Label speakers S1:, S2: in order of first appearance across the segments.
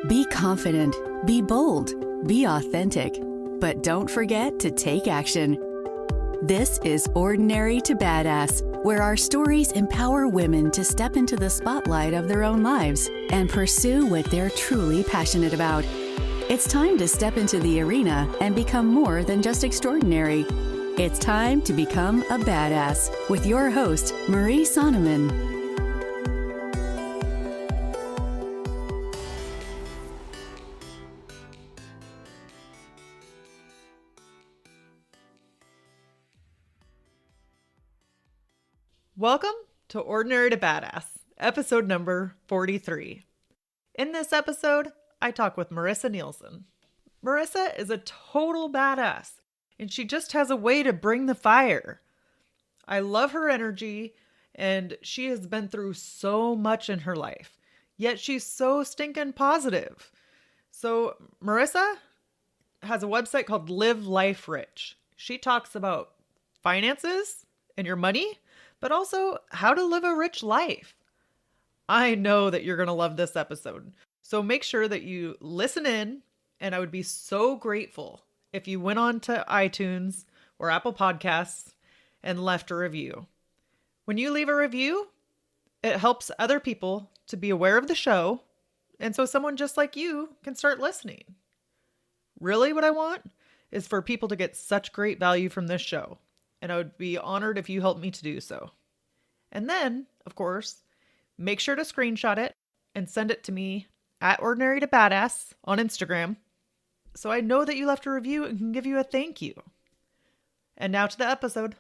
S1: Be confident, be bold, be authentic, but don't forget to take action. This is Ordinary to Badass, where our stories empower women to step into the spotlight of their own lives and pursue what they're truly passionate about. It's time to step into the arena and become more than just extraordinary. It's time to become a badass with your host, Marissa Nehlsen.
S2: Welcome to Ordinary to Badass, episode number 43. In this episode, I talk with Marissa Nehlsen. Marissa is a total badass, and she just has a way to bring the fire. I love her energy, and she has been through so much in her life, yet she's so stinking positive. So Marissa has a website called Live Life Rich. She talks about finances and your money, but also how to live a rich life. I know that you're going to love this episode, so make sure that you listen in, and I would be so grateful if you went on to iTunes or Apple Podcasts and left a review. When you leave a review, it helps other people to be aware of the show, and so someone just like you can start listening. Really, what I want is for people to get such great value from this show, and I would be honored if you helped me to do so. And then, of course, make sure to screenshot it and send it to me at Ordinary to Badass on Instagram, so I know that you left a review and can give you a thank you. And now to the episode.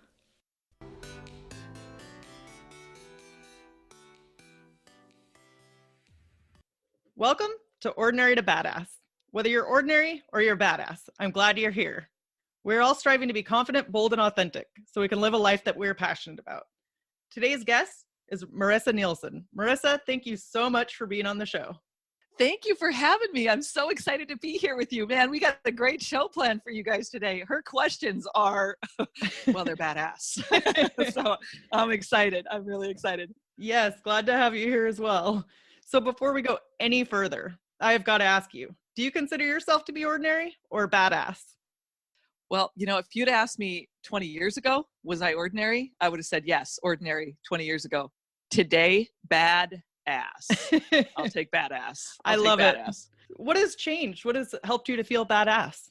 S2: Welcome to Ordinary to Badass. Whether you're ordinary or you're badass, I'm glad you're here. We're all striving to be confident, bold, and authentic so we can live a life that we're passionate about. Today's guest is Marissa Nehlsen. Marissa, thank you so much for being on the show.
S3: Thank you for having me. I'm so excited to be here with you, man. We got a great show planned for you guys today. Her questions are, well, they're badass. So I'm excited. I'm really excited.
S2: Yes, glad to have you here as well. So before we go any further, I've got to ask you, do you consider yourself to be ordinary or badass?
S3: Well, if you'd asked me 20 years ago, was I ordinary? I would have said yes, ordinary 20 years ago. Today, badass. I'll take badass.
S2: I love
S3: badass.
S2: It. What has changed? What has helped you to feel badass?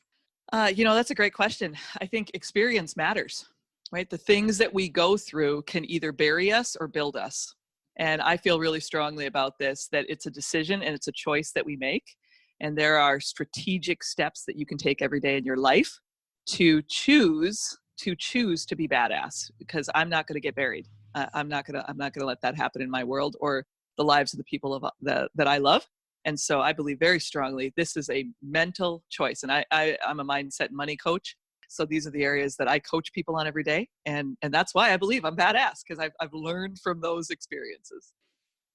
S3: That's a great question. I think experience matters, right? The things that we go through can either bury us or build us. And I feel really strongly about this, that it's a decision and it's a choice that we make. And there are strategic steps that you can take every day in your life to choose to be badass, because I'm not going to get buried. I'm not going to let that happen in my world or the lives of the people that I love. And so I believe very strongly this is a mental choice. And I'm a mindset and money coach. So these are the areas that I coach people on every day. And that's why I believe I'm badass, because I've learned from those experiences.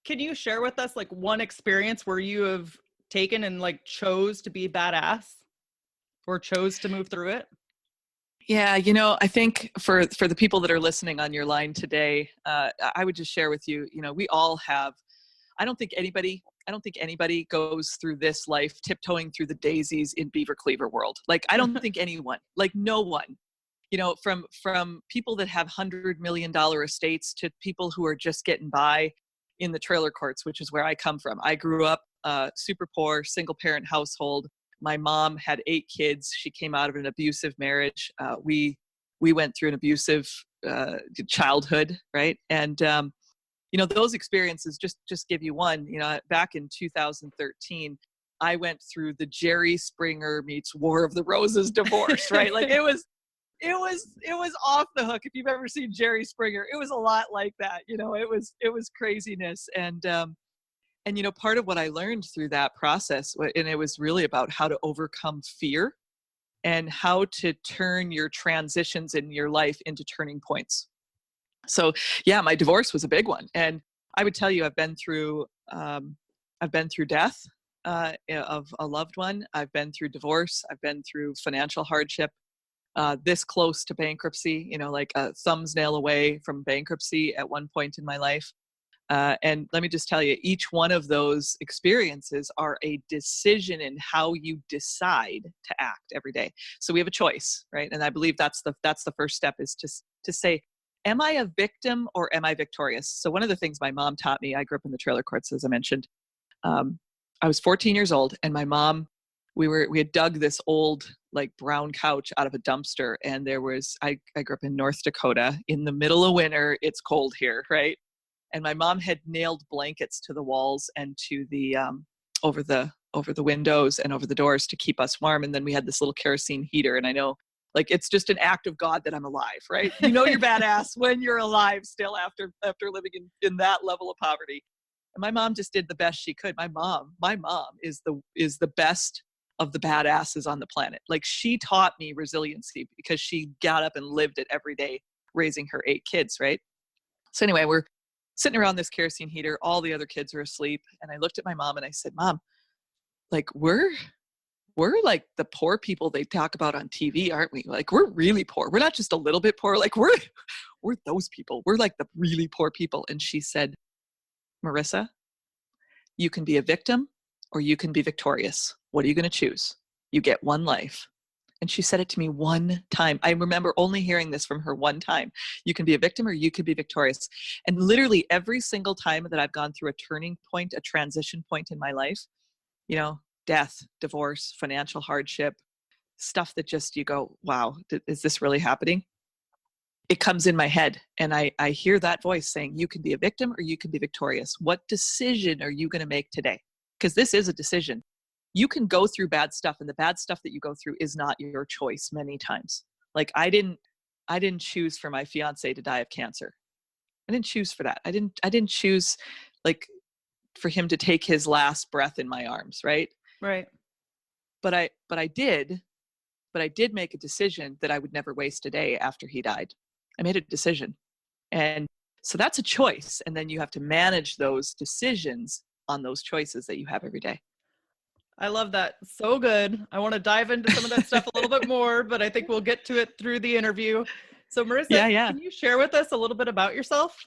S2: Can you share with us like one experience where you have taken and like chose to be badass or chose to move through it?
S3: Yeah, I think for the people that are listening on your line today, I would just share with you, we all have, I don't think anybody goes through this life tiptoeing through the daisies in beaver cleaver world. Like, I don't think anyone, like no one, from people that have $100 million estates to people who are just getting by in the trailer courts, which is where I come from. I grew up super poor, single parent household. My mom had 8 kids. She came out of an abusive marriage. We went through an abusive childhood, right? And those experiences just give you one. Back in 2013, I went through the Jerry Springer meets War of the Roses divorce, right? Like it was off the hook. If you've ever seen Jerry Springer, it was a lot like that. It was craziness. And part of what I learned through that process, and it was really about how to overcome fear and how to turn your transitions in your life into turning points. So yeah, my divorce was a big one. And I would tell you, I've been through death of a loved one. I've been through divorce. I've been through financial hardship, this close to bankruptcy, like a thumb's nail away from bankruptcy at one point in my life. And let me just tell you, each one of those experiences are a decision in how you decide to act every day. So we have a choice, right? And I believe that's the first step, is to say, am I a victim or am I victorious? So one of the things my mom taught me, I grew up in the trailer courts, as I mentioned. I was 14 years old, and my mom, we had dug this old like brown couch out of a dumpster, and there was, I grew up in North Dakota in the middle of winter. It's cold here, right? And my mom had nailed blankets to the walls and to the over the windows and over the doors to keep us warm. And then we had this little kerosene heater. And I know, like, it's just an act of God that I'm alive, right? You know, you're badass when you're alive still after living in that level of poverty. And my mom just did the best she could. My mom is the best of the badasses on the planet. Like, she taught me resiliency because she got up and lived it every day, raising her 8 kids, right? So anyway, we're sitting around this kerosene heater. All the other kids are asleep. And I looked at my mom and I said, Mom, like, we're like the poor people they talk about on TV, aren't we? Like, we're really poor. We're not just a little bit poor. Like, we're those people. We're like the really poor people. And she said, Marissa, you can be a victim or you can be victorious. What are you going to choose? You get one life. And she said it to me one time. I remember only hearing this from her one time. You can be a victim or you can be victorious. And literally every single time that I've gone through a turning point, a transition point in my life, you know, death, divorce, financial hardship, stuff that just, you go, wow, is this really happening? It comes in my head, and I hear that voice saying, you can be a victim or you can be victorious. What decision are you going to make today? Because this is a decision. You can go through bad stuff, and the bad stuff that you go through is not your choice many times. Like, I didn't choose for my fiance to die of cancer. I didn't choose for that. I didn't choose, like, for him to take his last breath in my arms, right?
S2: Right.
S3: But I did make a decision that I would never waste a day after he died. I made a decision. And so that's a choice. And then you have to manage those decisions on those choices that you have every day.
S2: I love that. So good. I want to dive into some of that stuff a little bit more, but I think we'll get to it through the interview. So Marissa,
S3: Yeah.
S2: Can you share with us a little bit about yourself?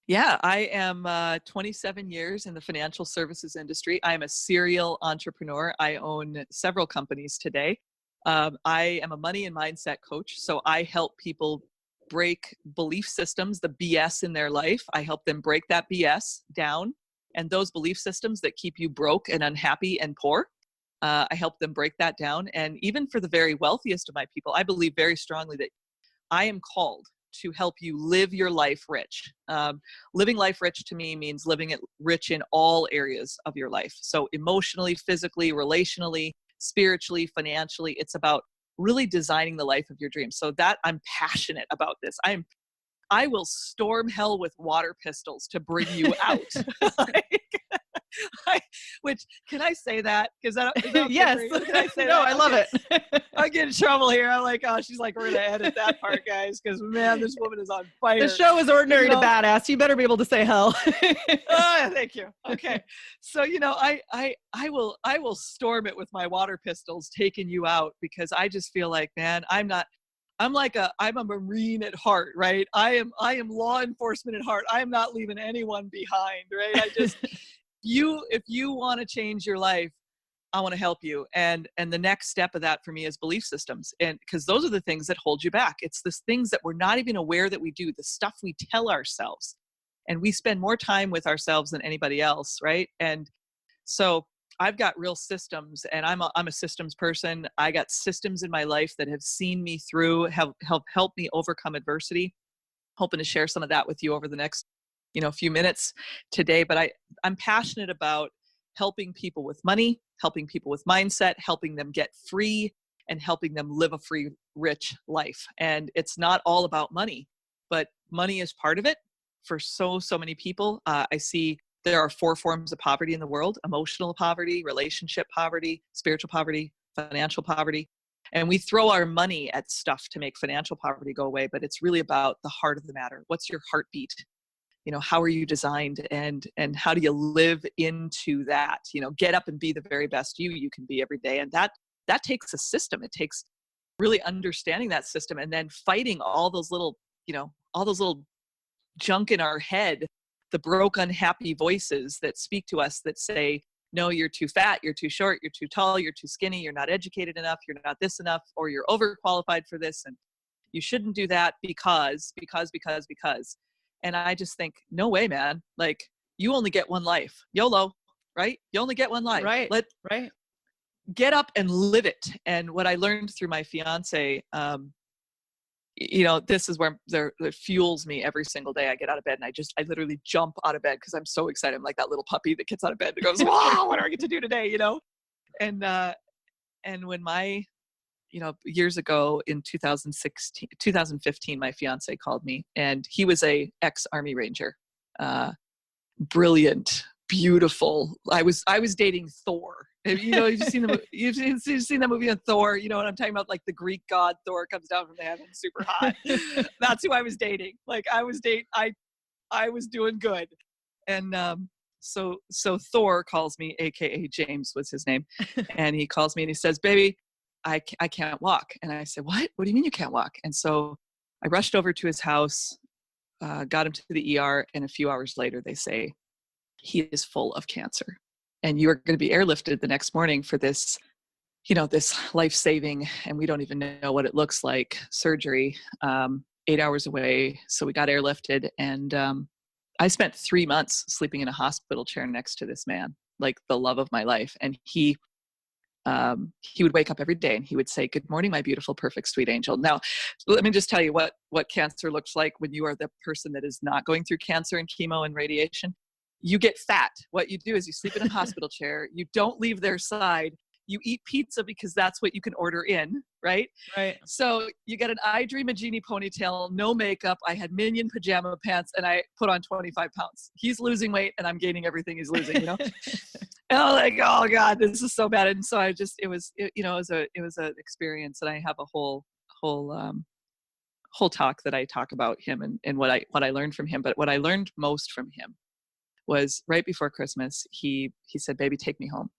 S3: Yeah, I am 27 years in the financial services industry. I am a serial entrepreneur. I own several companies today. I am a money and mindset coach. So I help people break belief systems, the BS in their life. I help them break that BS down. And those belief systems that keep you broke and unhappy and poor, I help them break that down. And even for the very wealthiest of my people, I believe very strongly that I am called to help you live your life rich. Living life rich to me means living it rich in all areas of your life. So emotionally, physically, relationally, spiritually, financially, it's about really designing the life of your dreams. So that I'm passionate about this. I will storm hell with water pistols to bring you out. Which, can I say that? Because
S2: Yes.
S3: Can I say
S2: no,
S3: that?
S2: I love it.
S3: I get in trouble here. I'm like, oh, she's like, we're going to edit that part, guys. Because, man, this woman is on fire.
S2: The show is ordinary to badass. You better be able to say hell.
S3: Oh, thank you. Okay. So, I will storm it with my water pistols, taking you out, because I just feel like, man, I'm a Marine at heart, right? I am law enforcement at heart. I am not leaving anyone behind, right? If you want to change your life, I want to help you. And the next step of that for me is belief systems. And because those are the things that hold you back. It's the things that we're not even aware that we do, the stuff we tell ourselves. And we spend more time with ourselves than anybody else, right? And so I've got real systems, and I'm a systems person. I got systems in my life that have seen me through, have helped me overcome adversity. Hoping to share some of that with you over the next, few minutes today. But I'm passionate about helping people with money, helping people with mindset, helping them get free, and helping them live a free, rich life. And it's not all about money, but money is part of it for so many people. I see there are 4 forms of poverty in the world: emotional poverty, relationship poverty, spiritual poverty, financial poverty. And we throw our money at stuff to make financial poverty go away, but it's really about the heart of the matter. What's your heartbeat? How are you designed, and how do you live into that? Get up and be the very best you can be every day. And that takes a system. It takes really understanding that system, and then fighting all those little junk in our head the broke, unhappy voices that speak to us that say, no, you're too fat, you're too short, you're too tall, you're too skinny, you're not educated enough, you're not this enough, or you're overqualified for this, and you shouldn't do that because. And I just think, no way, man. Like, you only get one life. YOLO, right? You only get one life.
S2: Right.
S3: Get up and live it. And what I learned through my fiance, this is where it fuels me every single day. I get out of bed and I literally jump out of bed because I'm so excited. I'm like that little puppy that gets out of bed and goes, wow, what do I get to do today? And when my, years ago in 2015, my fiance called me, and he was a ex-Army Ranger, brilliant, beautiful. I was dating Thor. You've seen the movie on Thor. You know what I'm talking about? Like the Greek god Thor comes down from the heavens, super hot. That's who I was dating. Like I was doing good. And so Thor calls me, AKA James was his name, and he calls me and he says, "Baby, I can't walk." And I said, "What? What do you mean you can't walk?" And so I rushed over to his house, got him to the ER, and a few hours later they say, he is full of cancer. And you are going to be airlifted the next morning for this, this life-saving, and we don't even know what it looks like, surgery, 8 hours away. So we got airlifted, and I spent 3 months sleeping in a hospital chair next to this man, like the love of my life. And he would wake up every day and he would say, "Good morning, my beautiful, perfect, sweet angel." Now, let me just tell you what cancer looks like when you are the person that is not going through cancer and chemo and radiation. You get fat. What you do is you sleep in a hospital chair. You don't leave their side. You eat pizza because that's what you can order in, right?
S2: Right.
S3: So you get an I Dream a Genie ponytail, no makeup. I had Minion pajama pants, and I put on 25 pounds. He's losing weight, and I'm gaining everything he's losing, And I'm like, oh God, this is so bad. And so it was an experience, and I have a whole talk that I talk about him and what I learned from him. But what I learned most from him was right before Christmas, he said, "Baby, take me home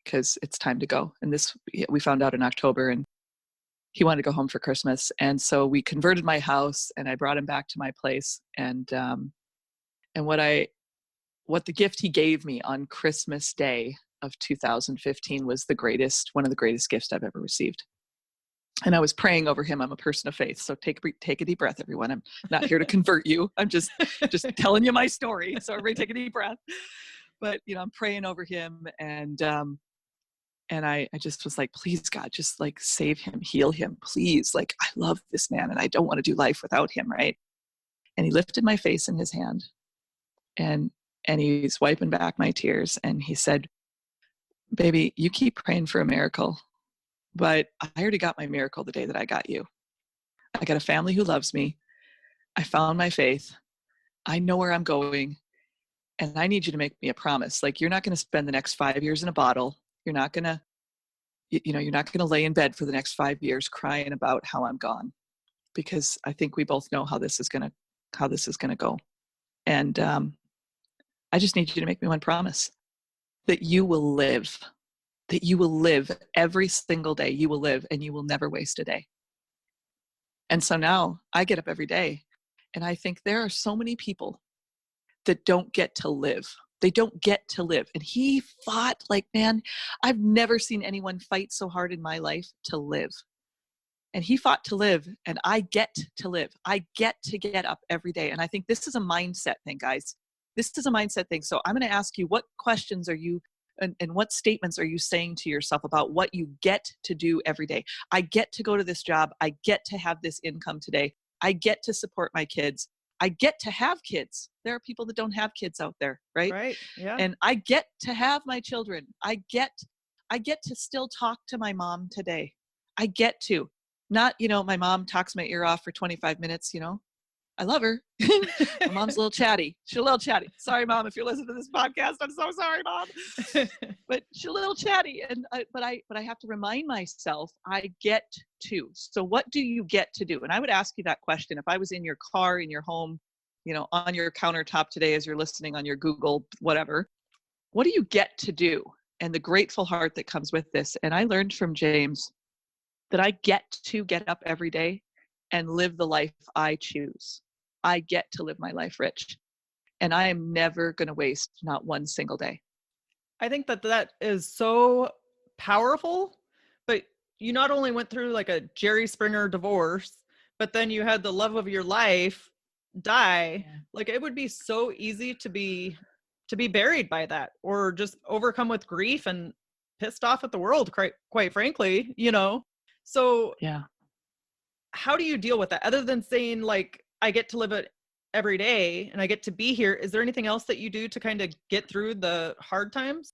S3: because it's time to go." And this, we found out in October, and he wanted to go home for Christmas. And so we converted my house and I brought him back to my place. And what the gift he gave me on Christmas Day of 2015 was one of the greatest gifts I've ever received. And I was praying over him. I'm a person of faith. So take a deep breath, everyone. I'm not here to convert you. I'm just telling you my story. So everybody take a deep breath. But, I'm praying over him, and I just was like, please God, just like save him, heal him, please. Like, I love this man and I don't want to do life without him. Right. And he lifted my face in his hand, and he's wiping back my tears. And he said, "Baby, you keep praying for a miracle, but I already got my miracle the day that I got you. I got a family who loves me. I found my faith. I know where I'm going. And I need you to make me a promise. Like, you're not going to spend the next 5 years in a bottle. You're not going to, you're not going to lay in bed for the next 5 years crying about how I'm gone, because I think we both know how this is going to go. And I just need you to make me one promise, that you will live every single day. You will live, and you will never waste a day." And so now I get up every day, and I think there are so many people that don't get to live. They don't get to live. And he fought like, man, I've never seen anyone fight so hard in my life to live. And he fought to live, and I get to live. I get to get up every day. And I think this is a mindset thing, guys. This is a mindset thing. So I'm going to ask you, what questions are you and what statements are you saying to yourself about what you get to do every day? I get to go to this job. I get to have this income today. I get to support my kids. I get to have kids. There are people that don't have kids out there, right?
S2: Right. Yeah.
S3: And I get to have my children. I get to still talk to my mom today. I get to. Not, my mom talks my ear off for 25 minutes, I love her. My mom's a little chatty. She's a little chatty. Sorry, Mom, if you're listening to this podcast. I'm so sorry, Mom. But she's a little chatty. But I have to remind myself, I get to. So what do you get to do? And I would ask you that question if I was in your car, in your home, on your countertop today as you're listening on your Google, whatever. What do you get to do? And the grateful heart that comes with this. And I learned from James that I get to get up every day and live the life I choose. I get to live my life rich. And I am never going to waste not one single day.
S2: I think that is so powerful, but you not only went through like a Jerry Springer divorce, but then you had the love of your life die.
S3: Yeah.
S2: Like it would be so easy to be buried by that, or just overcome with grief and pissed off at the world, quite frankly, So
S3: Yeah.
S2: how do you deal with that other than saying like, I get to live it every day and I get to be here? Is there anything else that you do to kind of get through the hard times?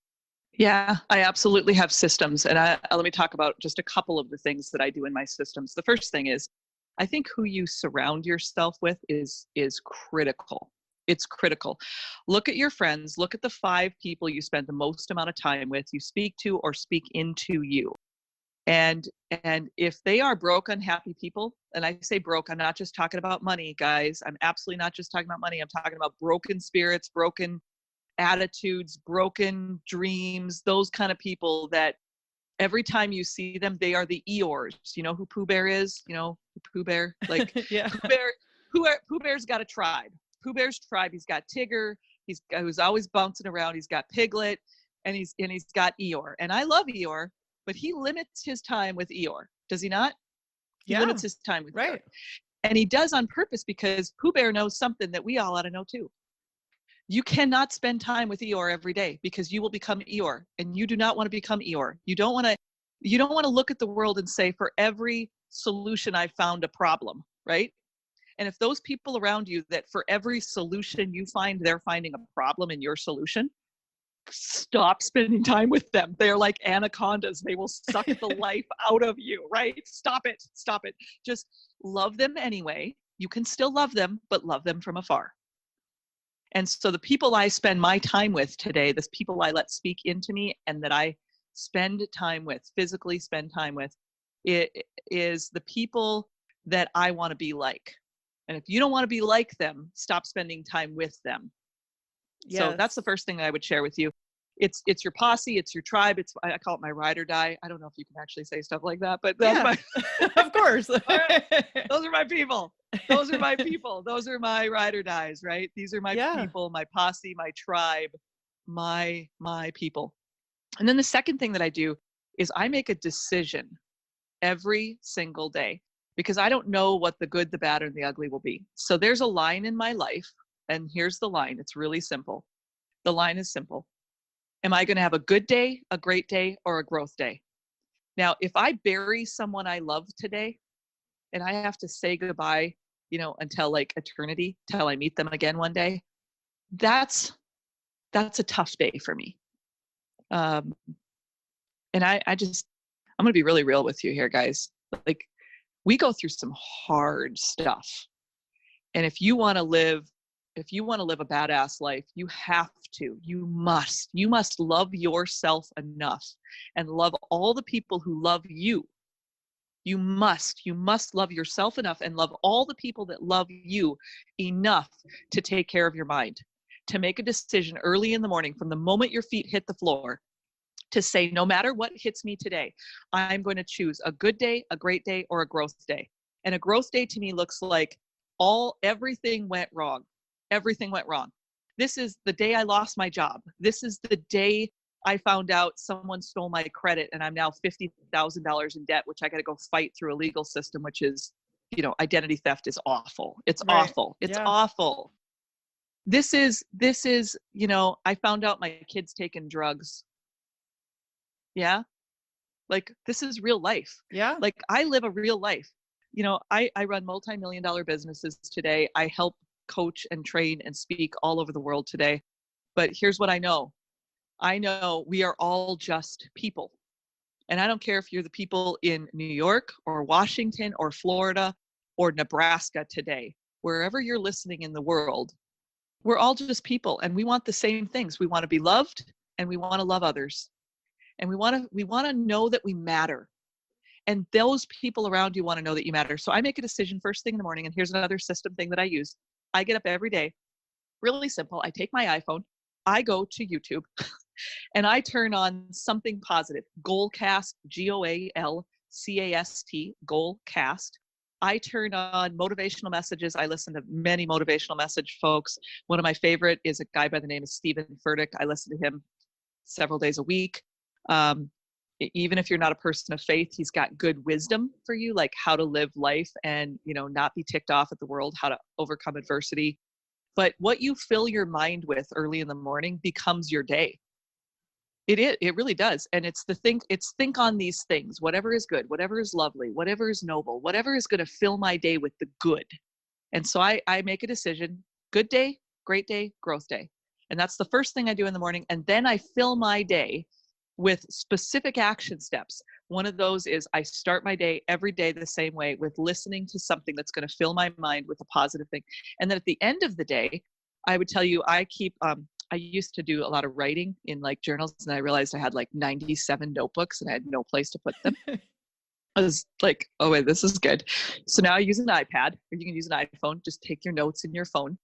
S3: Yeah, I absolutely have systems. And let me talk about just a couple of the things that I do in my systems. The first thing is, I think who you surround yourself with is critical. It's critical. Look at your friends, look at the 5 people you spend the most amount of time with, you speak to or speak into you. And if they are broke, unhappy people, and I say broke, I'm not just talking about money, guys. I'm absolutely not just talking about money. I'm talking about broken spirits, broken attitudes, broken dreams, those kind of people that every time you see them, they are the Eeyores. You know who Pooh Bear is? You know Pooh Bear? Like
S2: Yeah.
S3: Pooh Bear's got a tribe. Pooh Bear's tribe, he's got Tigger, who's always bouncing around, he's got Piglet, and he's got Eeyore. And I love Eeyore, but he limits his time with Eeyore. Does he not? He limits his time with Eeyore. And he does on purpose because Pooh Bear knows something that we all ought to know too. You cannot spend time with Eeyore every day because you will become Eeyore, and you do not want to become Eeyore. You don't want to look at the world and say, for every solution I found a problem, right? And if those people around you that for every solution you find, they're finding a problem in your solution, stop spending time with them. They're like anacondas. They will suck the life out of you, right? Stop it. Just love them anyway. You can still love them, but love them from afar. And so the people I spend my time with today, the people I let speak into me and that I spend time with, physically spend time with, it is the people that I want to be like. And if you don't want to be like them, stop spending time with them. Yes. So that's the first thing that I would share with you. It's your posse, it's your tribe. I call it my ride or die. I don't know if you can actually say stuff like that, but that's
S2: of course.
S3: Those are my people. Those are my people. Those are my ride or dies, right? These are my people, my posse, my tribe, my people. And then the second thing that I do is I make a decision every single day because I don't know what the good, the bad, and the ugly will be. So there's a line in my life, and here's the line. It's really simple. The line is simple. Am I going to have a good day, a great day, or a growth day? Now, if I bury someone I love today and I have to say goodbye, until like eternity, till I meet them again one day, that's a tough day for me. And I'm going to be really real with you here, guys. Like, we go through some hard stuff. And if you want to live a badass life, you must love yourself enough and love all the people who love you. You must love yourself enough and love all the people that love you enough to take care of your mind, to make a decision early in the morning from the moment your feet hit the floor to say, no matter what hits me today, I'm going to choose a good day, a great day, or a growth day. And a growth day to me looks like everything went wrong. Everything went wrong. This is the day I lost my job. This is the day I found out someone stole my credit and I'm now $50,000 in debt, which I got to go fight through a legal system, which is, identity theft is awful. It's awful. It's awful. This is, I found out my kid's taking drugs. Yeah. Like, this is real life.
S2: Yeah.
S3: Like, I live a real life. I run multi-million-dollar businesses today. I help coach and train and speak all over the world today. But here's what I know. I know we are all just people. And I don't care if you're the people in New York or Washington or Florida or Nebraska today, wherever you're listening in the world, we're all just people and we want the same things. We want to be loved and we want to love others. And we want to know that we matter. And those people around you want to know that you matter. So I make a decision first thing in the morning. And here's another system thing that I use. I get up every day, really simple. I take my iPhone, I go to YouTube, and I turn on something positive. Goalcast, Goalcast, Goalcast. I turn on motivational messages. I listen to many motivational message folks. One of my favorite is a guy by the name of Stephen Furtick. I listen to him several days a week. Even if you're not a person of faith, he's got good wisdom for you, like how to live life and, not be ticked off at the world, how to overcome adversity. But what you fill your mind with early in the morning becomes your day. It really does. And it's think on these things, whatever is good, whatever is lovely, whatever is noble, whatever is going to fill my day with the good. And so I make a decision, good day, great day, growth day. And that's the first thing I do in the morning. And then I fill my day with specific action steps. One of those is I start my day every day the same way, with listening to something that's going to fill my mind with a positive thing. And then at the end of the day, I would tell you, I used to do a lot of writing in like journals, and I realized I had like 97 notebooks and I had no place to put them. I was like, oh wait, this is good. So now I use an iPad, or you can use an iPhone. Just take your notes in your phone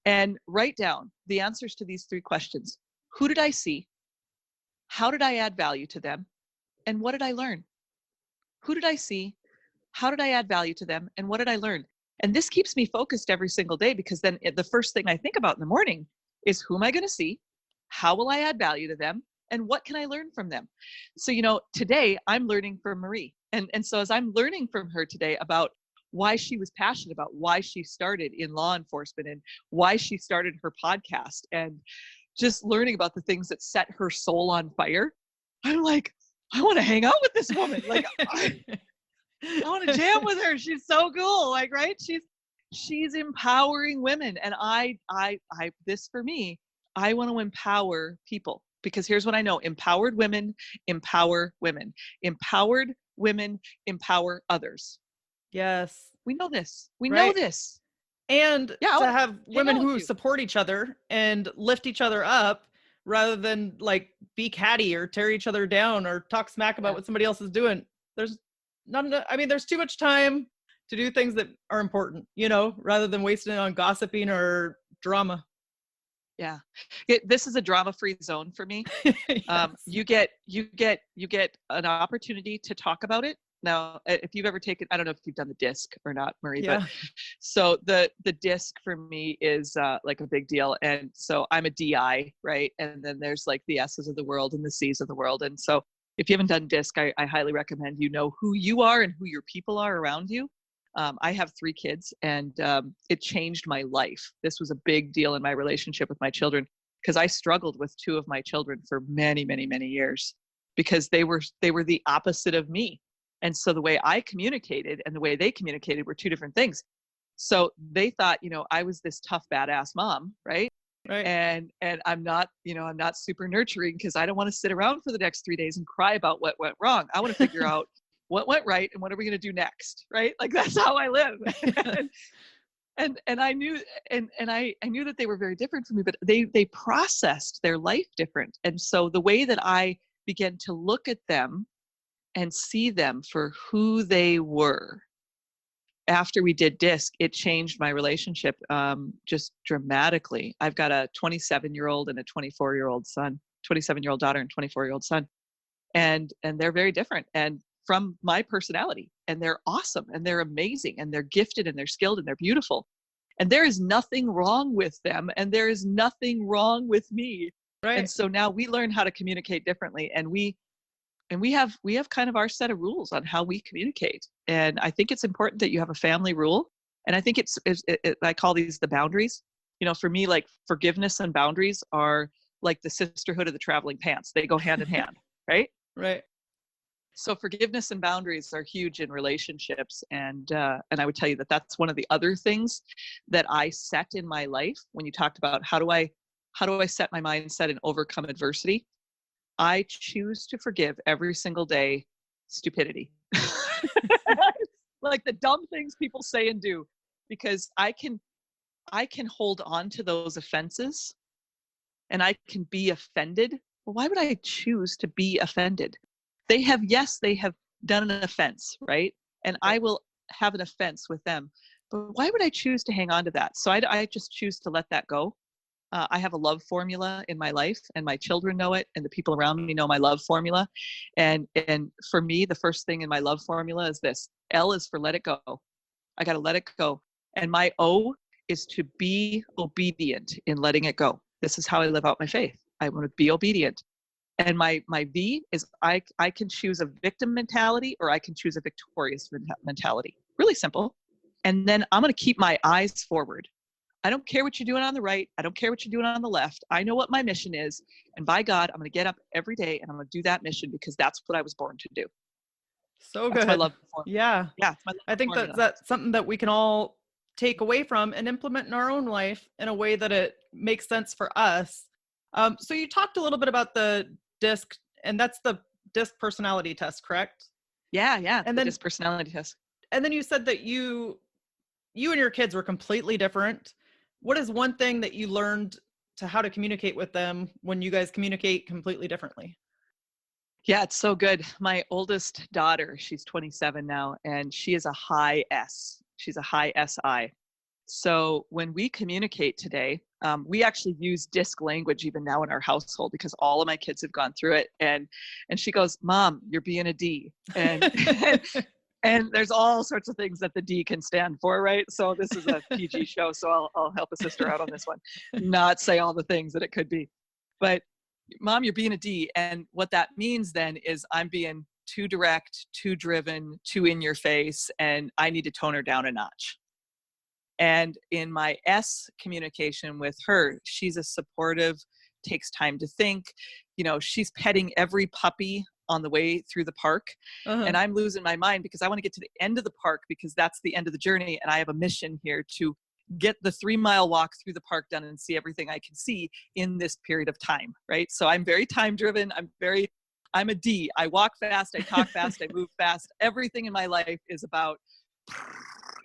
S3: and write down the answers to these 3 questions. Who did I see? How did I add value to them? And what did I learn? Who did I see? How did I add value to them? And what did I learn? And this keeps me focused every single day, because then the first thing I think about in the morning is, who am I going to see? How will I add value to them? And what can I learn from them? So, today I'm learning from Marie. And so as I'm learning from her today about why she was passionate about why she started in law enforcement and why she started her podcast, and just learning about the things that set her soul on fire, I'm like, I want to hang out with this woman. Like, I want to jam with her. She's so cool. Like, right? She's empowering women. And this for me, I want to empower people, because here's what I know: empowered women empower women. Empowered women empower others.
S2: Yes.
S3: We know this. We know this.
S2: And to have women who
S3: you.
S2: support each other and lift each other up, rather than like be catty or tear each other down or talk smack about what somebody else is doing. There's there's too much time to do things that are important, rather than wasting it on gossiping or drama.
S3: Yeah. This is a drama-free zone for me.
S2: Yes.
S3: You get an opportunity to talk about it. Now, if you've ever taken, I don't know if you've done the disc or not, Marie, but so the disc for me is like a big deal. And so I'm a DI, right? And then there's like the S's of the world and the C's of the world. And so if you haven't done disc, I highly recommend you know who you are and who your people are around you. I have 3 kids, and it changed my life. This was a big deal in my relationship with my children, because I struggled with 2 of my children for many, many, many years, because they were the opposite of me. And so the way I communicated and the way they communicated were 2 different things. So they thought, I was this tough, badass mom, right?
S2: Right.
S3: And I'm not, I'm not super nurturing, because I don't want to sit around for the next 3 days and cry about what went wrong. I want to figure out what went right and what are we going to do next, right? Like, that's how I live. and I knew, and I knew that they were very different from me, but they processed their life different. And so the way that I began to look at them and see them for who they were after we did disc, it changed my relationship just dramatically. I've got a 27-year-old and a 24-year-old son, 27-year-old daughter and 24-year-old son. And they're very different, and from my personality, and they're awesome, and they're amazing, and they're gifted, and they're skilled, and they're beautiful. And there is nothing wrong with them, and there is nothing wrong with me.
S2: Right.
S3: And so now we learn how to communicate differently, and we have kind of our set of rules on how we communicate. And I think it's important that you have a family rule. And I think I call these the boundaries. For me, like, forgiveness and boundaries are like the sisterhood of the traveling pants. They go hand in hand, right?
S2: Right.
S3: So forgiveness and boundaries are huge in relationships. And I would tell you that that's one of the other things that I set in my life. When you talked about how do I set my mindset and overcome adversity, I choose to forgive every single day stupidity. Like the dumb things people say and do, because I can hold on to those offenses, and I can be offended. Well, why would I choose to be offended? They have done an offense, right? And I will have an offense with them. But why would I choose to hang on to that? So I just choose to let that go. I have a love formula in my life, and my children know it, and the people around me know my love formula. And for me, the first thing in my love formula is this: L is for let it go. I got to let it go. And my O is to be obedient in letting it go. This is how I live out my faith. I want to be obedient. And my V is I can choose a victim mentality or I can choose a victorious mentality. Really simple. And then I'm going to keep my eyes forward. I don't care what you're doing on the right. I don't care what you're doing on the left. I know what my mission is. And by God, I'm going to get up every day and I'm going to do that mission because that's what I was born to do.
S2: So
S3: That's
S2: good.
S3: my love for
S2: Yeah.
S3: Yeah.
S2: I think that's something that we can all take away from and implement in our own life in a way that it makes sense for us. So you talked a little bit about the DISC, and that's the DISC personality test, correct?
S3: Yeah.
S2: And then
S3: DISC personality test.
S2: And then you said that you and your kids were completely different. What is one thing that you learned to how to communicate with them when you guys communicate completely differently?
S3: Yeah, it's so good. My oldest daughter, she's 27 now, and she is a high S. She's a high SI. So when we communicate today, we actually use DISC language even now in our household because all of my kids have gone through it. And she goes, Mom, you're being a D. And and there's all sorts of things that the D can stand for, right? So this is a PG show, so I'll help a sister out on this one. Not say all the things that it could be. But Mom, you're being a D. And what that means then is I'm being too direct, too driven, too in your face, and I need to tone her down a notch. And in my S communication with her, she's a supportive, takes time to think. You know, she's petting every puppy on the way through the park. And I'm losing my mind because I want to get to the end of the park because that's the end of the journey. And I have a mission here to get the 3-mile walk through the park done and see everything I can see in this period of time, right? So I'm very time driven. I'm a D. I walk fast, I talk fast, I move fast. Everything in my life is about,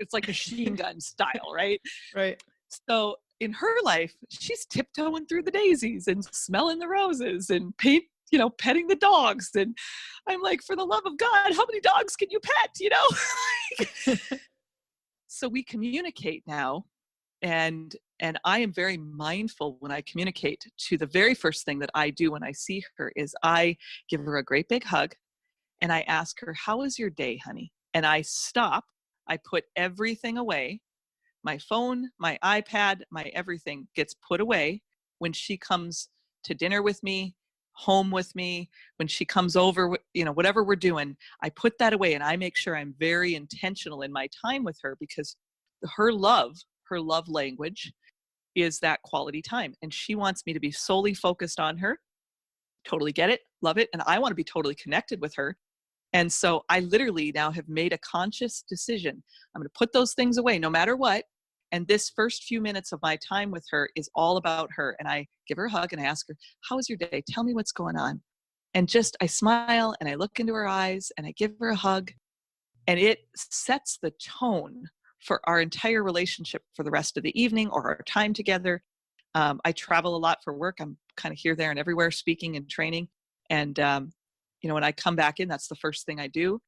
S3: it's like machine gun style, right?
S2: Right.
S3: So in her life, she's tiptoeing through the daisies and smelling the roses and petting the dogs. And I'm like, for the love of God, how many dogs can you pet, So we communicate now, and I am very mindful when I communicate. To the very first thing that I do when I see her is I give her a great big hug and I ask her, how was your day, honey? And I stop, I put everything away. My phone, my iPad, my everything gets put away when she comes to dinner with me, home with me, when she comes over, whatever we're doing, I put that away and I make sure I'm very intentional in my time with her because her love language is that quality time. And she wants me to be solely focused on her. Totally get it, love it. And I want to be totally connected with her. And so I literally now have made a conscious decision. I'm going to put those things away no matter what. And this first few minutes of my time with her is all about her. And I give her a hug and I ask her, how was your day? Tell me what's going on. And I smile and I look into her eyes and I give her a hug. And it sets the tone for our entire relationship for the rest of the evening or our time together. I travel a lot for work. I'm kind of here, there, and everywhere speaking and training. And, when I come back in, that's the first thing I do.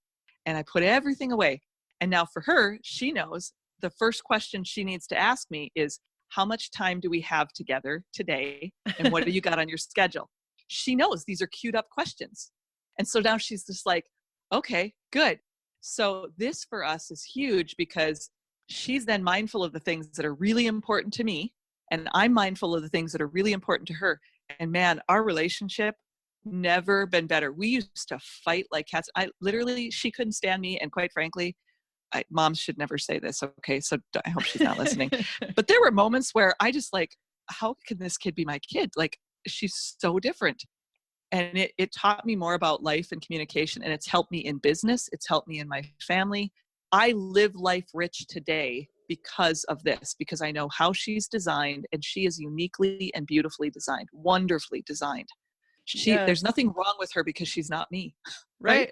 S3: And I put everything away. And now for her, she knows the first question she needs to ask me is, how much time do we have together today? And what do you got on your schedule? She knows these are queued up questions. And so now she's just like, okay, good. So this for us is huge because she's then mindful of the things that are really important to me. And I'm mindful of the things that are really important to her. And man, our relationship never been better. We used to fight like cats. She couldn't stand me. And quite frankly, moms should never say this. Okay. So I hope she's not listening, but there were moments where I just like, how can this kid be my kid? Like, she's so different. And it taught me more about life and communication. And it's helped me in business. It's helped me in my family. I live life rich today because of this, because I know how she's designed, and she is uniquely and beautifully designed, wonderfully designed. There's nothing wrong with her because she's not me.
S2: Right.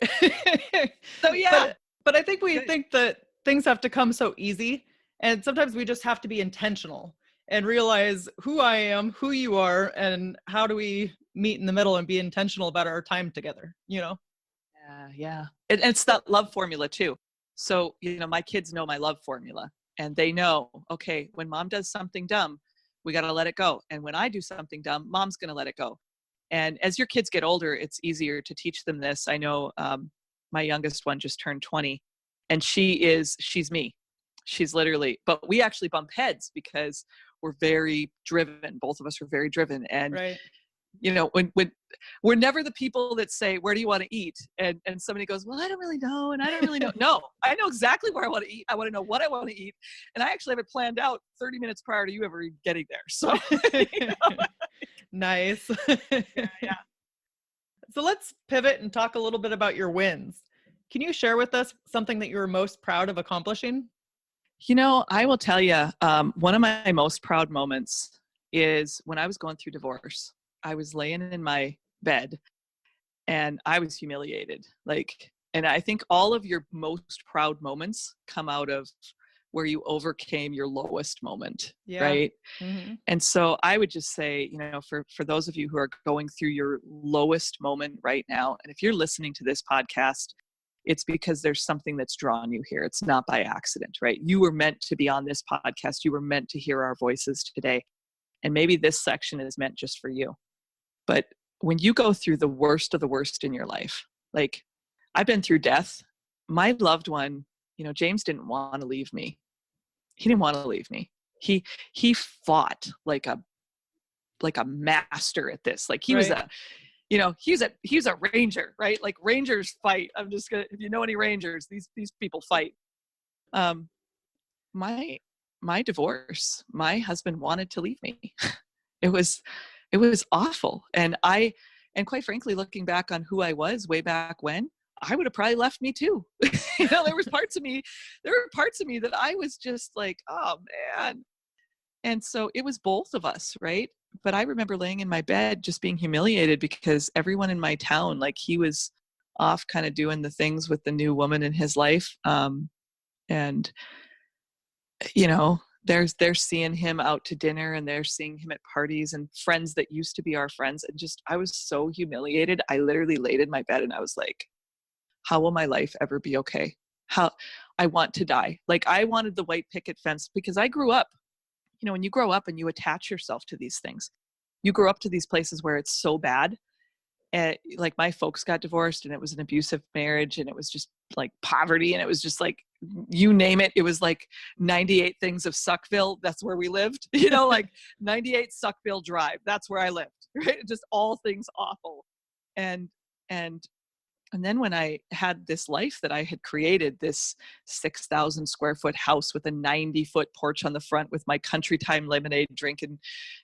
S3: So yeah.
S2: But I think we think that things have to come so easy. And sometimes we just have to be intentional and realize who I am, who you are, and how do we meet in the middle and be intentional about our time together,
S3: Yeah. It's that love formula too. So, my kids know my love formula, and they know, okay, when mom does something dumb, we got to let it go. And when I do something dumb, mom's going to let it go. And as your kids get older, it's easier to teach them this. I know my youngest one just turned 20, and she's me. She's literally, but we actually bump heads because we're very driven. Both of us are very driven. And,
S2: Right.
S3: you know, when we're never the people that say, where do you want to eat? And somebody goes, well, I don't really know. And I don't really know. No, I know exactly where I want to eat. I want to know what I want to eat. And I actually have it planned out 30 minutes prior to you ever getting there. So, you know?
S2: Nice.
S3: Yeah.
S2: So let's pivot and talk a little bit about your wins. Can you share with us something that you were most proud of accomplishing?
S3: You know, I will tell you, one of my most proud moments is when I was going through divorce. I was laying in my bed and I was humiliated. Like, and I think all of your most proud moments come out of where you overcame your lowest moment,
S2: Yeah.
S3: right?
S2: Mm-hmm.
S3: And so I would just say, you know, for those of you who are going through your lowest moment right now, and if you're listening to this podcast, it's because there's something that's drawn you here. It's not by accident, right? You were meant to be on this podcast. You were meant to hear our voices today. And maybe this section is meant just for you. But when you go through the worst of the worst in your life, like I've been through death, my loved one, you know, James didn't want to leave me. He didn't want to leave me. He fought like a master at this. Like he was
S2: Right.
S3: he's a ranger, right? Like rangers fight. I'm just gonna, if you know any rangers, these people fight. My divorce, my husband wanted to leave me. It was awful. And quite frankly, looking back on who I was way back when, I would have probably left me too. You know, there were parts of me that I was just like, oh man. And so it was both of us, right? But I remember laying in my bed just being humiliated because everyone in my town, like he was off kind of doing the things with the new woman in his life. And, you know, they're seeing him out to dinner and they're seeing him at parties and friends that used to be our friends. And just, I was so humiliated. I literally laid in my bed and I was like, how will my life ever be okay? How I want to die. Like I wanted the white picket fence because I grew up, you know, when you grow up and you attach yourself to these things, you grow up to these places where it's so bad. And like my folks got divorced and it was an abusive marriage and it was just like poverty. And it was just like, you name it. It was like 98 things of Suckville. That's where we lived, you know, like 98 Suckville Drive. That's where I lived, right? Just all things awful. And then when I had this life that I had created, this 6,000 square foot house with a 90-foot porch on the front with my country time lemonade drinking,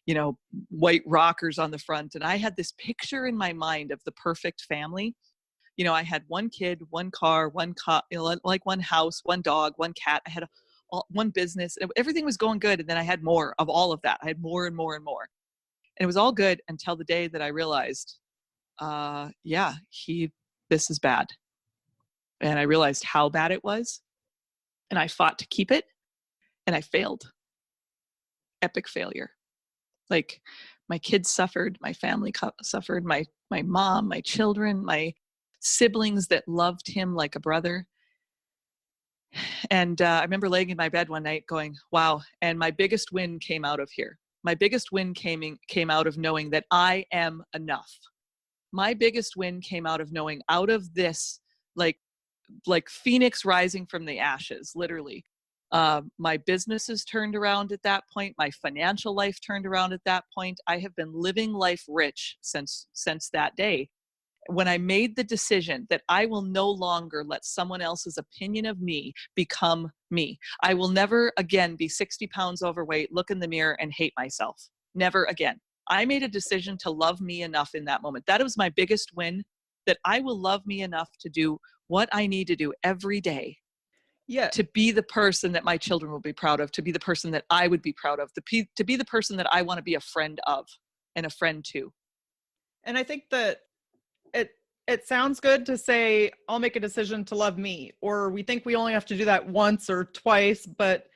S3: you know, white rockers on the front. And I had this picture in my mind of the perfect family. You know, I had one kid, one car, you know, like one house, one dog, one cat. I had one business. Everything was going good. And then I had more of all of that. I had more and more and more. And it was all good until the day that I realized, this is bad. And I realized how bad it was. And I fought to keep it. And I failed. Epic failure. Like my kids suffered, my family suffered, my mom, my children, my siblings that loved him like a brother. And I remember laying in my bed one night going, wow. And my biggest win came out of here. My biggest win came out of knowing that I am enough. My biggest win came out of knowing out of this, like Phoenix rising from the ashes, literally. My businesses turned around at that point. My financial life turned around at that point. I have been living life rich since that day. When I made the decision that I will no longer let someone else's opinion of me become me. I will never again be 60 pounds overweight, look in the mirror and hate myself. Never again. I made a decision to love me enough in that moment. That was my biggest win, that I will love me enough to do what I need to do every day.
S2: Yeah.
S3: To be the person that my children will be proud of, to be the person that I would be proud of, to be the person that I want to be a friend of and a friend to.
S2: And I think that it sounds good to say, I'll make a decision to love me, or we think we only have to do that once or twice, but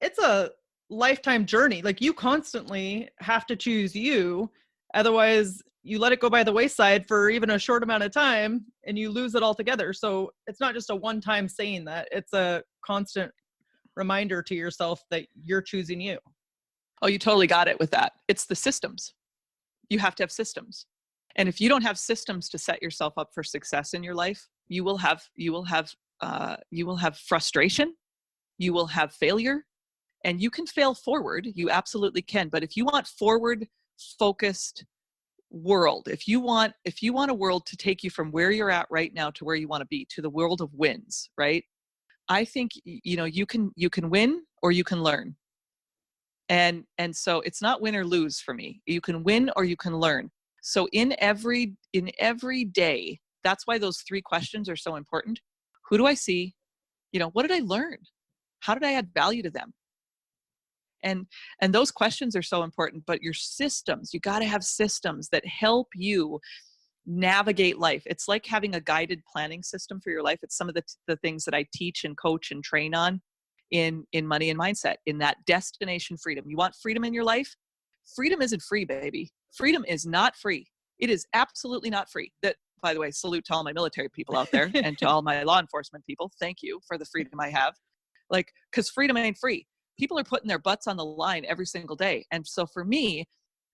S2: it's a lifetime journey. Like you constantly have to choose you. Otherwise you let it go by the wayside for even a short amount of time and you lose it altogether. So it's not just a one-time saying that, it's a constant reminder to yourself that you're choosing you.
S3: Oh, you totally got it with that. It's the systems. You have to have systems. And if you don't have systems to set yourself up for success in your life, you will have frustration you will have failure, and you can fail forward. You absolutely can. But if you want forward focused world, if you want a world to take you from where you're at right now to where you want to be, to the world of wins, right? I think, you can win or you can learn. And so it's not win or lose for me. You can win or you can learn. So in every day, that's why those 3 questions are so important. Who do I see? What did I learn? How did I add value to them? And those questions are so important, but your systems, you got to have systems that help you navigate life. It's like having a guided planning system for your life. It's some of the things that I teach and coach and train on in Money and Mindset, in that destination freedom. You want freedom in your life? Freedom isn't free, baby. Freedom is not free. It is absolutely not free. That, by the way, salute to all my military people out there and to all my law enforcement people. Thank you for the freedom I have. Because freedom ain't free. People are putting their butts on the line every single day. And so for me,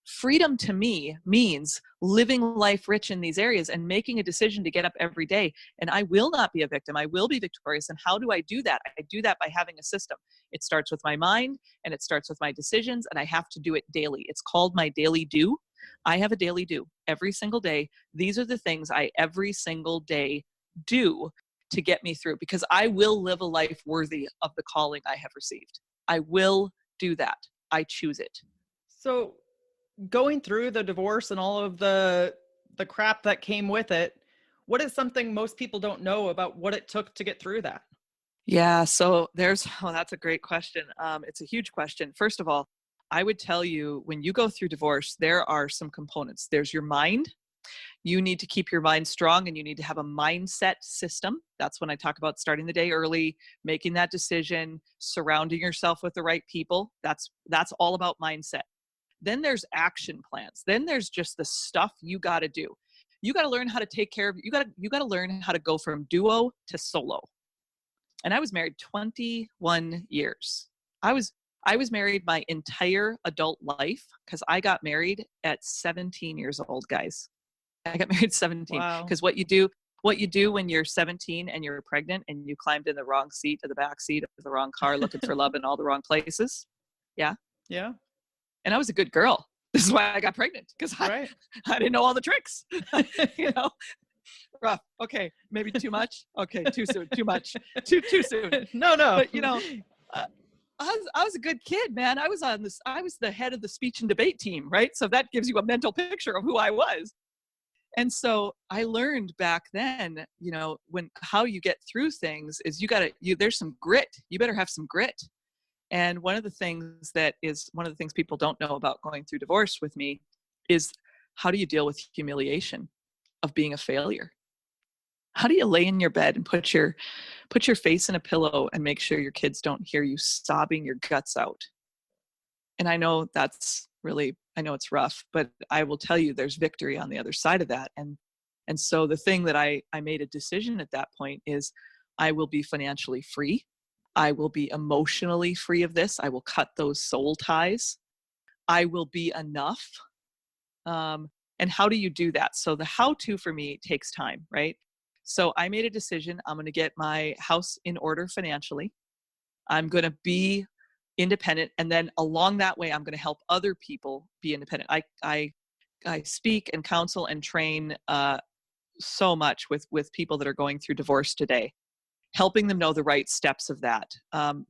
S3: freedom to me means living life rich in these areas and making a decision to get up every day. And I will not be a victim. I will be victorious. And how do I do that? I do that by having a system. It starts with my mind and it starts with my decisions, and I have to do it daily. It's called my daily do. I have a daily do every single day. These are the things I every single day do to get me through, because I will live a life worthy of the calling I have received. I will do that. I choose it.
S2: So going through the divorce and all of the crap that came with it, what is something most people don't know about what it took to get through that?
S3: Yeah. So that's a great question. It's a huge question. First of all, I would tell you, when you go through divorce, there are some components. There's your mind. You need to keep your mind strong, and you need to have a mindset system. That's when I talk about starting the day early, making that decision, surrounding yourself with the right people. That's all about mindset. Then there's action plans. Then there's just the stuff you got to do. You got to learn how to take care of, you got to learn how to go from duo to solo. And I was married 21 years. I was married my entire adult life, because I got married at 17 years old, guys. I got married at 17.
S2: Wow.
S3: Because what you do when you're 17 and you're pregnant and you climbed in the wrong seat of the back seat of the wrong car, looking for love in all the wrong places. Yeah.
S2: Yeah.
S3: And I was a good girl. This is why I got pregnant, because I didn't know all the tricks. Rough. Okay. Maybe too much. Okay. Too soon. Too much. Too soon.
S2: No.
S3: But I was a good kid, man. I was the head of the speech and debate team, right? So that gives you a mental picture of who I was. And so I learned back then, how you get through things is there's some grit. You better have some grit. And one of the things people don't know about going through divorce with me is, how do you deal with humiliation of being a failure? How do you lay in your bed and put your face in a pillow and make sure your kids don't hear you sobbing your guts out? And I know it's rough, but I will tell you, there's victory on the other side of that. And so the thing that I made a decision at that point is, I will be financially free. I will be emotionally free of this. I will cut those soul ties. I will be enough. And how do you do that? So the how-to for me takes time, right? So I made a decision. I'm going to get my house in order financially. I'm going to be independent. And then along that way, I'm going to help other people be independent. I speak and counsel and train so much with people that are going through divorce today, helping them know the right steps of that.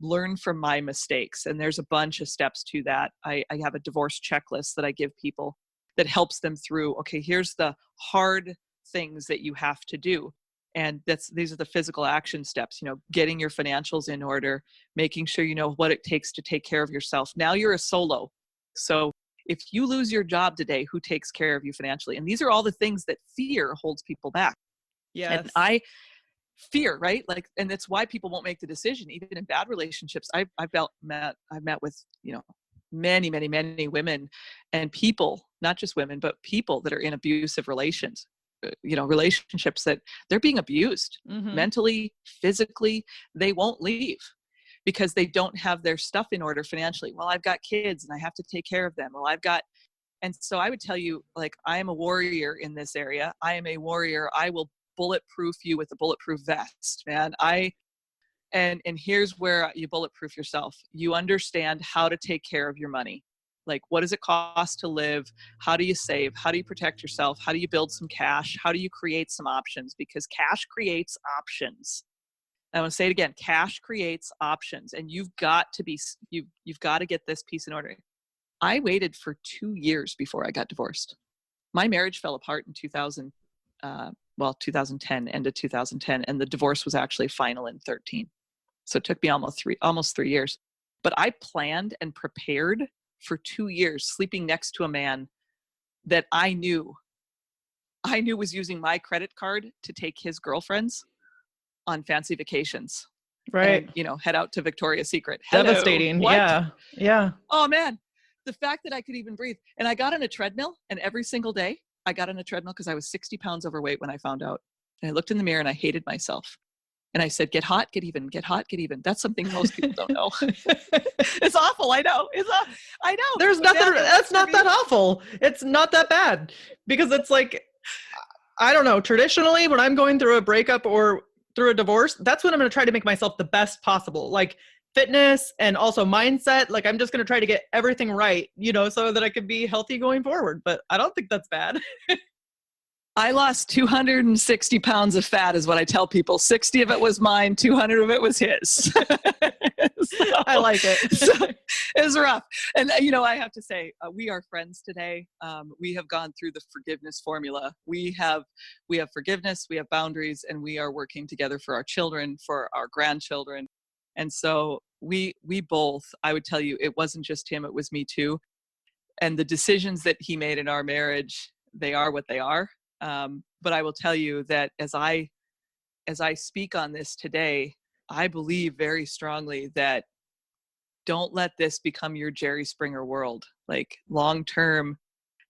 S3: Learn from my mistakes. And there's a bunch of steps to that. I have a divorce checklist that I give people that helps them through, okay, here's the hard things that you have to do. And these are the physical action steps, getting your financials in order, making sure you know what it takes to take care of yourself. Now you're a solo. So if you lose your job today, who takes care of you financially? And these are all the things that fear holds people back.
S2: Yes.
S3: And fear, right? And that's why people won't make the decision, even in bad relationships. I've met with, many, many, many women and people, not just women, but people that are in abusive relationships that they're being abused mentally, physically. They won't leave because they don't have their stuff in order financially. Well, I've got kids and I have to take care of them. And so I would tell you, I am a warrior in this area. I am a warrior. I will bulletproof you with a bulletproof vest, man. And here's where you bulletproof yourself. You understand how to take care of your money. Like, what does it cost to live? How do you save? How do you protect yourself? How do you build some cash? How do you create some options? Because cash creates options. I want to say it again, cash creates options, and you've got to get this piece in order. I waited for 2 years before I got divorced. My marriage fell apart in 2010, end of 2010, and the divorce was actually final in 13. So it took me almost 3 years. But I planned and prepared for 2 years, sleeping next to a man that I knew was using my credit card to take his girlfriends on fancy vacations.
S2: Right.
S3: And, head out to Victoria's Secret. Hello.
S2: Devastating.
S3: What?
S2: Yeah. Yeah.
S3: Oh man. The fact that I could even breathe. And I got on a treadmill, and every single day I got on a treadmill because I was 60 pounds overweight when I found out. And I looked in the mirror and I hated myself. And I said, get hot, get even, get hot, get even. That's something most people don't know. It's awful. I know. I know.
S2: There's nothing, that's not that awful. It's not that bad, because it's like, I don't know, traditionally when I'm going through a breakup or through a divorce, that's when I'm going to try to make myself the best possible. Like fitness and also mindset. Like I'm just going to try to get everything right, so that I could be healthy going forward. But I don't think that's bad.
S3: I lost 260 pounds of fat is what I tell people. 60 of it was mine. 200 of it was his.
S2: I like it.
S3: So it was rough. And, I have to say, we are friends today. We have gone through the forgiveness formula. We have forgiveness, we have boundaries, and we are working together for our children, for our grandchildren. And so we both, I would tell you, it wasn't just him, it was me too. And the decisions that he made in our marriage, they are what they are. But I will tell you that as I speak on this today, I believe very strongly that don't let this become your Jerry Springer world. Like long term,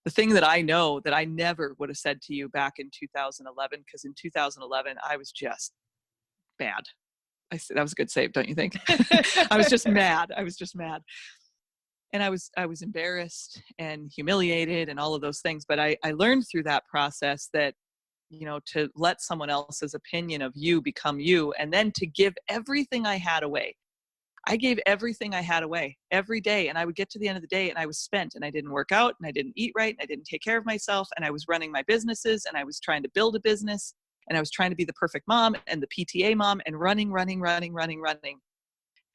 S3: the thing that I know that I never would have said to you back in 2011, because in 2011, I was just bad. That was a good save, don't you think? I was just mad. And I was embarrassed and humiliated and all of those things. But I learned through that process that, to let someone else's opinion of you become you, and then to give everything I had away. I gave everything I had away every day. And I would get to the end of the day and I was spent, and I didn't work out, and I didn't eat right, and I didn't take care of myself. And I was running my businesses, and I was trying to build a business, and I was trying to be the perfect mom and the PTA mom, and running.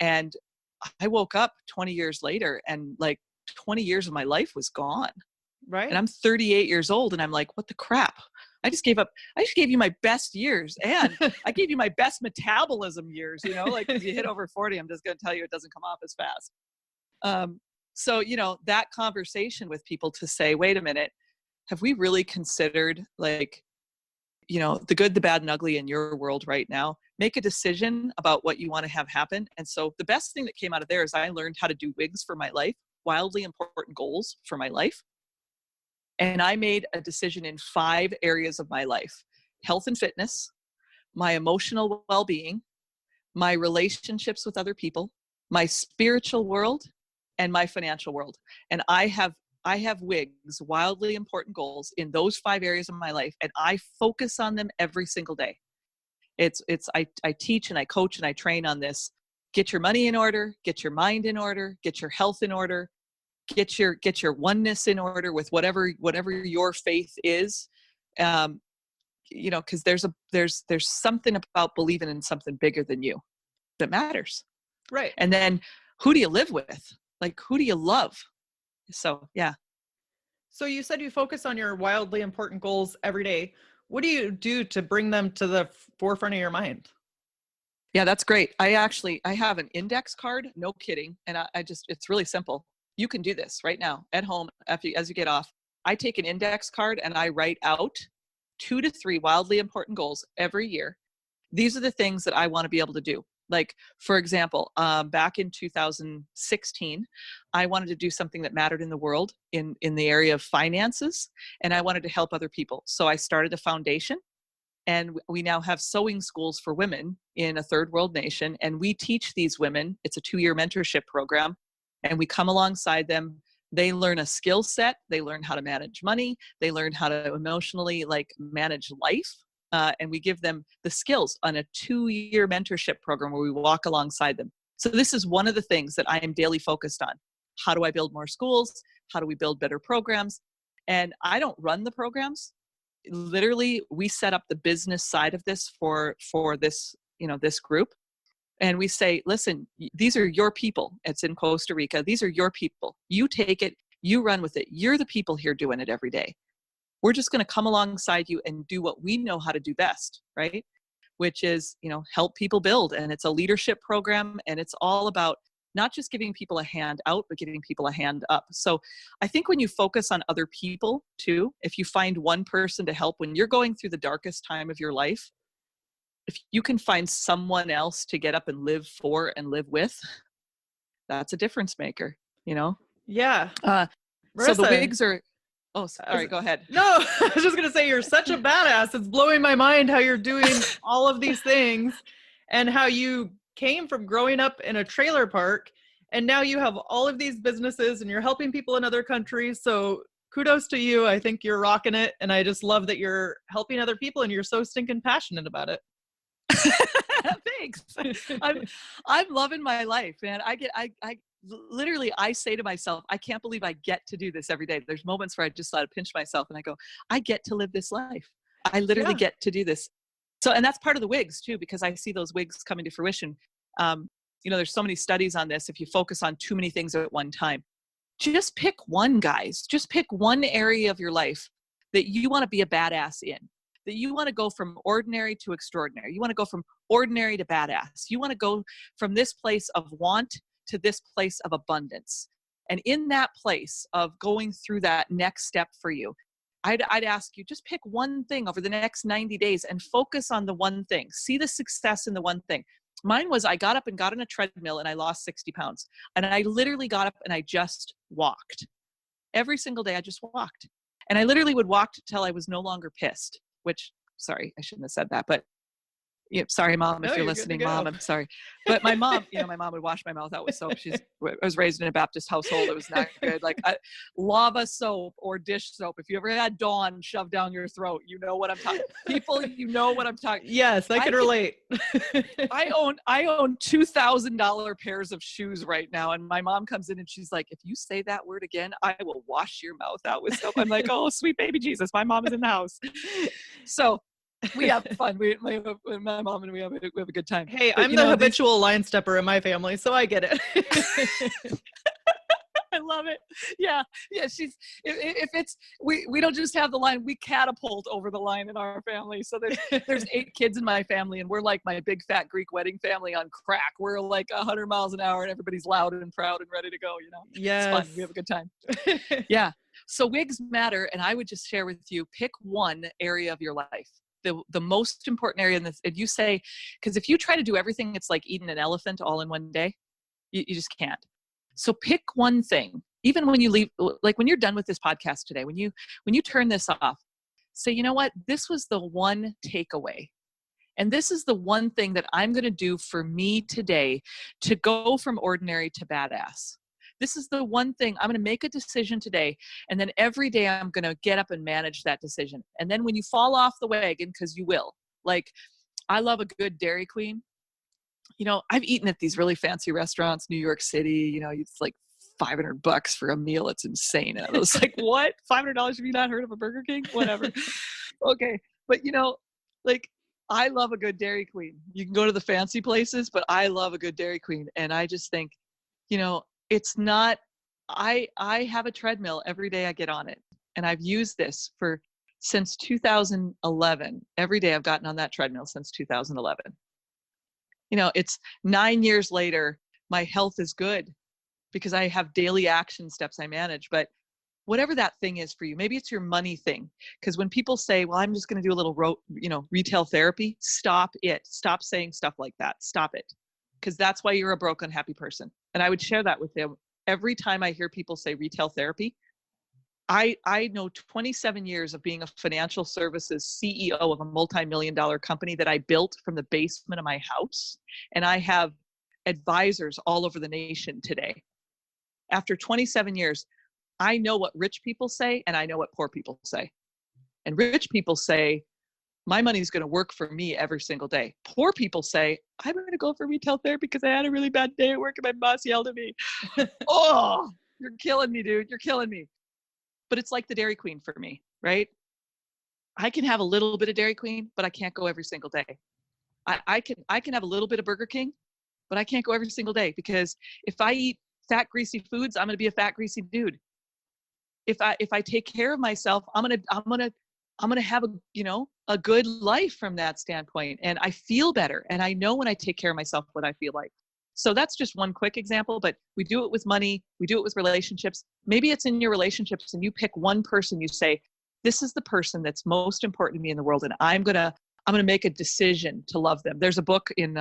S3: And I woke up 20 years later, and like 20 years of my life was gone.
S2: Right.
S3: And I'm 38 years old, and I'm like, what the crap? I just gave you my best years, and I gave you my best metabolism years, like if you hit over 40, I'm just going to tell you it doesn't come off as fast. So, that conversation with people to say, wait a minute, have we really considered the good, the bad, and ugly in your world right now? Make a decision about what you want to have happen. And so the best thing that came out of there is I learned how to do wigs for my life, wildly important goals for my life. And I made a decision in 5 areas of my life: health and fitness, my emotional well-being, my relationships with other people, my spiritual world, and my financial world. And I have wigs, wildly important goals in those 5 areas of my life. And I focus on them every single day. I teach and I coach and I train on this. Get your money in order, get your mind in order, get your health in order, get your oneness in order with whatever your faith is. Because there's something about believing in something bigger than you that matters.
S2: Right.
S3: And then who do you live with? Like, who do you love? So, yeah.
S2: So you said you focus on your wildly important goals every day. What do you do to bring them to the forefront of your mind?
S3: Yeah, that's great. I have an index card, no kidding. And it's really simple. You can do this right now at home as you get off. I take an index card and I write out 2 to 3 wildly important goals every year. These are the things that I want to be able to do. Like, for example, back in 2016, I wanted to do something that mattered in the world in the area of finances, and I wanted to help other people. So I started a foundation, and we now have sewing schools for women in a third world nation. And we teach these women, it's a 2-year mentorship program, and we come alongside them. They learn a skill set. They learn how to manage money. They learn how to emotionally manage life. and we give them the skills on a 2-year mentorship program where we walk alongside them. So this is one of the things that I am daily focused on. How do I build more schools? How do we build better programs? And I don't run the programs. Literally, we set up the business side of this for this, this group. And we say, listen, these are your people. It's in Costa Rica. These are your people. You take it, you run with it. You're the people here doing it every day. We're just going to come alongside you and do what we know how to do best, right? Which is, help people build. And it's a leadership program. And it's all about not just giving people a hand out, but giving people a hand up. So I think when you focus on other people too, if you find one person to help when you're going through the darkest time of your life, if you can find someone else to get up and live for and live with, that's a difference maker,
S2: Yeah.
S3: So the wigs are, oh, sorry, go ahead.
S2: No, I was just going to say, you're such a badass. It's blowing my mind how you're doing all of these things and how you came from growing up in a trailer park. And now you have all of these businesses and you're helping people in other countries. So kudos to you. I think you're rocking it. And I just love that you're helping other people and you're so stinking passionate about it.
S3: Thanks. I'm loving my life, man. I literally, I say to myself, I can't believe I get to do this every day. There's moments where I just thought to pinch myself and I go, I get to live this life. I literally get to do this. So, and that's part of the wigs too, because I see those wigs coming to fruition. There's so many studies on this. If you focus on too many things at one time, just pick one, guys. Just pick one area of your life that you want to be a badass in, that you want to go from ordinary to extraordinary. You want to go from ordinary to badass. You want to go from this place of want to this place of abundance. And in that place of going through that next step for you, I'd ask you, just pick one thing over the next 90 days and focus on the one thing. See the success in the one thing. Mine was I got up and got on a treadmill and I lost 60 pounds. And I literally got up and I just walked. Every single day I just walked. And I literally would walk till I was no longer pissed, which, sorry, I shouldn't have said that, but sorry, Mom, if you're listening, Mom, I'm sorry. But my mom, my mom would wash my mouth out with soap. I was raised in a Baptist household. It was not good. Like lava soap or dish soap. If you ever had Dawn shoved down your throat, you know what I'm talking. People, you know what I'm talking.
S2: Yes, I can relate.
S3: I own $2,000 pairs of shoes right now. And my mom comes in and she's like, if you say that word again, I will wash your mouth out with soap. I'm like, oh, sweet baby Jesus. My mom is in the house. So we have fun. My mom and we have a good time.
S2: Hey, but, I'm the habitual line stepper in my family, so I get it.
S3: I love it. Yeah. She's if it's we don't just have the line, we catapult over the line in our family. So there's 8 kids in my family, and we're like my big fat Greek wedding family on crack. We're like 100 miles an hour, and everybody's loud and proud and ready to go.
S2: Yes.
S3: It's fun. We have a good time. Yeah. So wigs matter, and I would just share with you, pick one area of your life. The most important area in this, and you say, because if you try to do everything, it's like eating an elephant all in one day. You just can't. So pick one thing. Even when you leave, like when you're done with this podcast today, when you turn this off, say, you know what? This was the one takeaway. And this is the one thing that I'm going to do for me today to go from ordinary to badass. This is the one thing I'm going to make a decision today. And then every day I'm going to get up and manage that decision. And then when you fall off the wagon, because you will, like I love a good Dairy Queen. I've eaten at these really fancy restaurants, New York City, it's like $500 for a meal. It's insane. And I was like, what? $500? Have you not heard of a Burger King? Whatever. Okay. But like I love a good Dairy Queen. You can go to the fancy places, but I love a good Dairy Queen. And I just think, it's not, I have a treadmill every day I get on it. And I've used this since 2011. Every day I've gotten on that treadmill since 2011. It's 9 years later, my health is good because I have daily action steps I manage. But whatever that thing is for you, maybe it's your money thing. Because when people say, well, I'm just going to do a little, retail therapy, stop it. Stop saying stuff like that. Stop it. Because that's why you're a broke, unhappy person. And I would share that with them. Every time I hear people say retail therapy, I know 27 years of being a financial services CEO of a multi-million-dollar company that I built from the basement of my house. And I have advisors all over the nation today. After 27 years, I know what rich people say and I know what poor people say. And rich people say, My money is going to work for me every single day. Poor people say, I'm going to go for retail therapy because I had a really bad day at work and my boss yelled at me. Oh, you're killing me, dude. You're killing me. But it's like the Dairy Queen for me, right? I can have a little bit of Dairy Queen, but I can't go every single day. I can have a little bit of Burger King, but I can't go every single day, because if I eat fat, greasy foods, I'm going to be a fat, greasy dude. If I take care of myself, I'm going to have a good life from that standpoint. And I feel better. And I know when I take care of myself, what I feel like. So that's just one quick example, but we do it with money. We do it with relationships. Maybe it's in your relationships and you pick one person, you say, this is the person that's most important to me in the world. And I'm going to make a decision to love them. There's a book in,